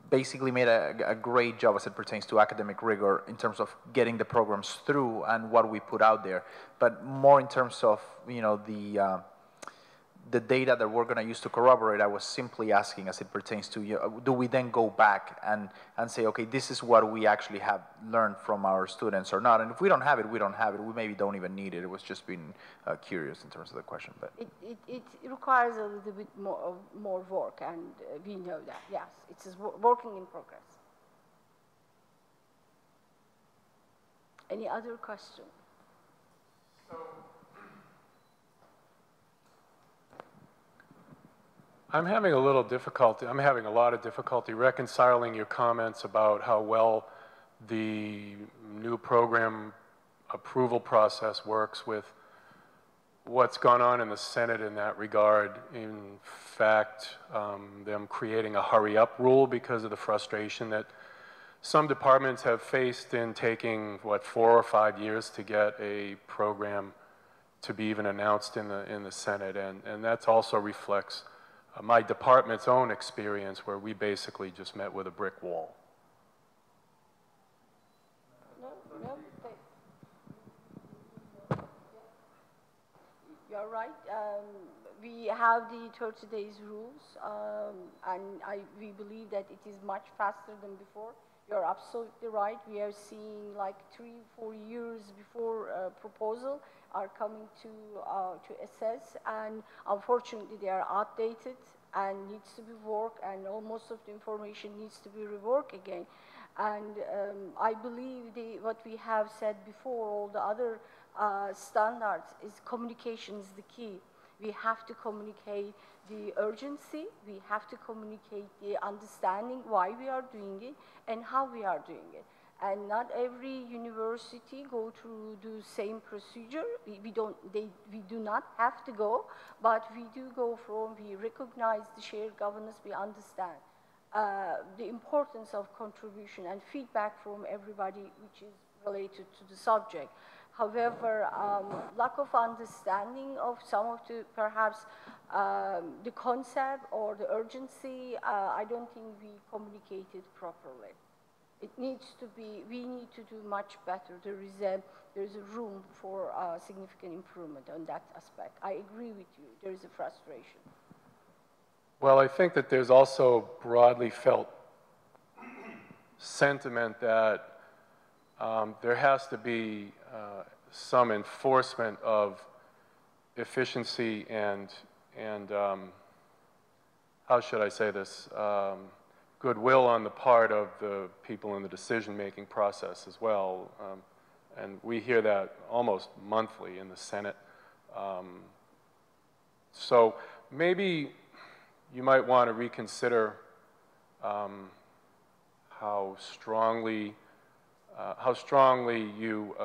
basically made a great job as it pertains to academic rigor in terms of getting the programs through and what we put out there, but more in terms of the data that we're going to use to corroborate. I was simply asking, as it pertains to, do we then go back and say, okay, this is what we actually have learned from our students or not? And if we don't have it, we don't have it. We maybe don't even need it. It was just being curious in terms of the question. But it requires a little bit more work, and we know that. Yes, it is working in progress. Any other question? I'm having a little difficulty, I'm having a lot of difficulty reconciling your comments about how well the new program approval process works with what's gone on in the Senate in that regard. In fact, them creating a hurry-up rule because of the frustration that some departments have faced in taking, what, 4 or 5 years to get a program to be even announced in the Senate. And that also reflects my department's own experience, where we basically just met with a brick wall. You're right. We have the 30 days rules, and we believe that it is much faster than before. You're absolutely right. We are seeing like 3-4 years before proposal are coming to assess, and unfortunately they are outdated and needs to be worked, and most of the information needs to be reworked again. And I believe what we have said before, all the other standards, is communication is the key. We have to communicate the urgency, we have to communicate the understanding why we are doing it and how we are doing it. And not every university go through the same procedure. We do not have to go, but we do go from, we recognize the shared governance, we understand the importance of contribution and feedback from everybody which is related to the subject. However, lack of understanding of some of the, perhaps, the concept or the urgency, I don't think we communicated properly. It needs to be, we need to do much better. There is a room for significant improvement on that aspect. I agree with you, there is a frustration. Well, I think that there's also broadly felt sentiment that there has to be some enforcement of efficiency and how should I say this, goodwill on the part of the people in the decision-making process as well. And we hear that almost monthly in the Senate. So maybe you might want to reconsider how strongly you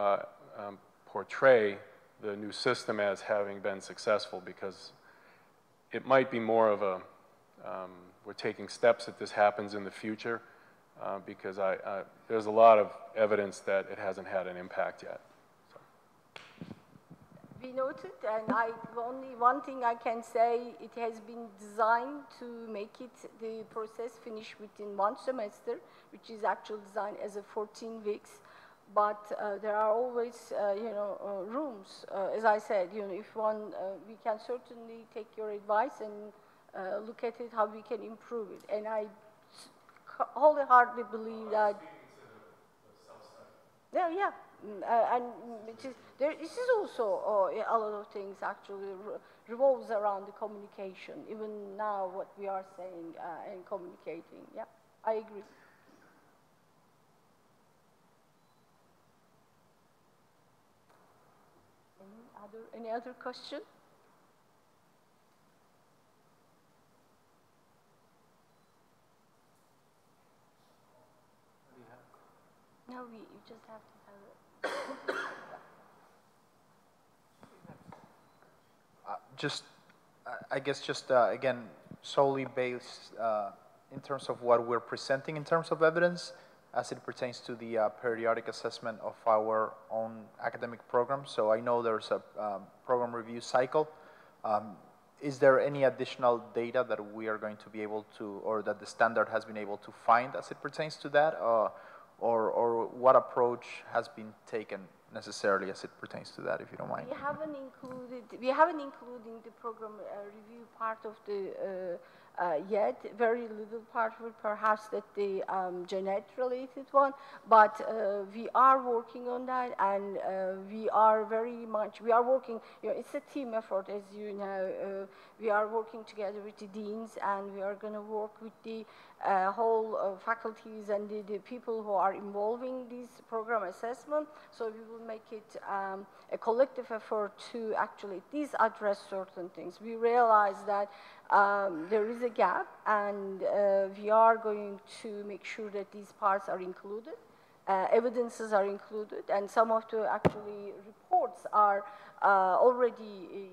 portray the new system as having been successful, because it might be more of a, we're taking steps that this happens in the future, because there's a lot of evidence that it hasn't had an impact yet. So. We noted, and only one thing I can say, it has been designed to make the process finish within 1 semester, which is actually designed as a 14 weeks. But there are always, rooms. As I said, if one, we can certainly take your advice and look at it, how we can improve it. And I wholeheartedly believe that. Yeah. And this is also a lot of things actually revolves around the communication. Even now, what we are saying and communicating. Yeah, I agree. Any other question? No, you just have to have it. I guess again, solely based in terms of what we're presenting in terms of evidence as it pertains to the periodic assessment of our own academic program. So I know there's a program review cycle. Is there any additional data that we are going to be able to, or that the standard has been able to find as it pertains to that? Or what approach has been taken necessarily as it pertains to that, if you don't mind? We haven't included the program review part of the yet. Very little part of it, perhaps that the GenEd-related one, but we are working on that, and we are working, it's a team effort, as you know. We are working together with the deans, and we are going to work with the whole faculties and the people who are involving this program assessment. So we will make it a collective effort to actually at least address certain things. We realize that there is a gap, and we are going to make sure that these parts are included, evidences are included, and some of the actually reports are already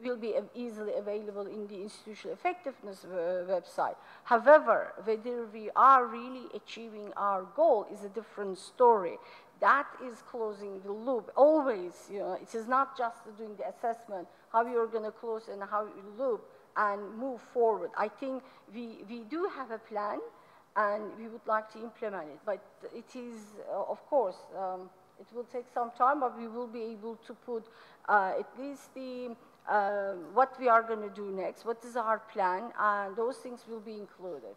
will be easily available in the institutional effectiveness website. However, whether we are really achieving our goal is a different story. That is closing the loop. Always, you know, it is not just doing the assessment, how you're going to close and how you loop and move forward. I think we do have a plan, and we would like to implement it. But it is, of course, it will take some time, but we will be able to put at least the what we are going to do next, what is our plan, and those things will be included.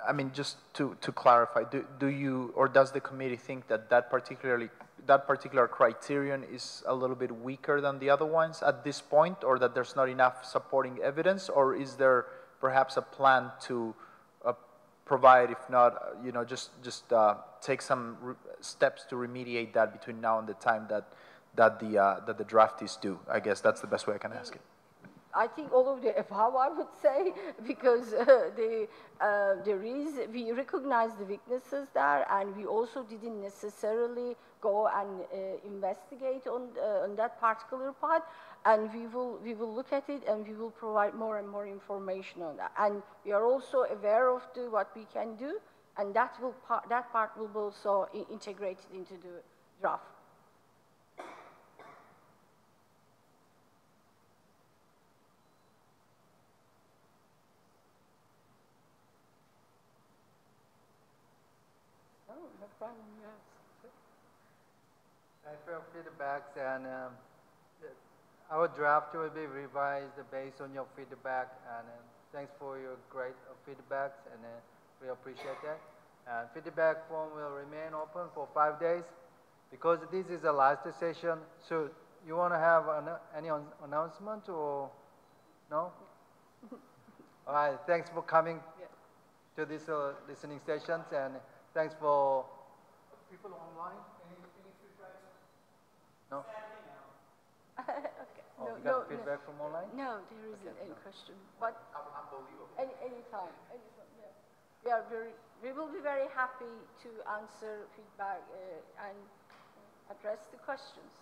I mean, just to clarify, do you, or does the committee think that that particular criterion is a little bit weaker than the other ones at this point, or that there's not enough supporting evidence, or is there perhaps a plan to provide, if not, you know, just take some steps to remediate that between now and the time that the draft is due? I guess that's the best way I can ask it. I think all of the above, I would say, because we recognize the weaknesses there, and we also didn't necessarily go and investigate on that particular part, and we will look at it, and we will provide more and more information on that. And we are also aware of what we can do, and that part will be also integrated into the draft. Thanks for your feedbacks, and our draft will be revised based on your feedback, and thanks for your great feedbacks, and we appreciate that. And feedback form will remain open for 5 days because this is the last session. So you want to have any announcement or no? All right, thanks for coming to this listening sessions, and thanks for people online. Any feedback? No? Okay. Oh, no, you got feedback from online? No, there isn't any question. But anytime. Yeah. We will be very happy to answer feedback and address the questions.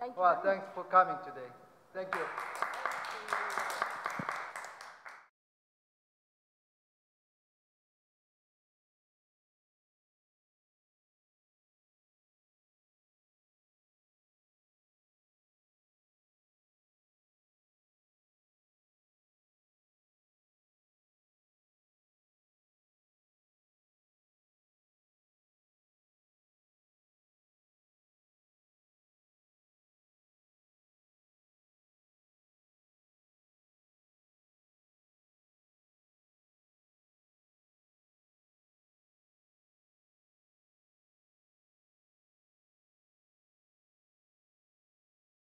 Thank you. Well, thanks for coming today. Thank you.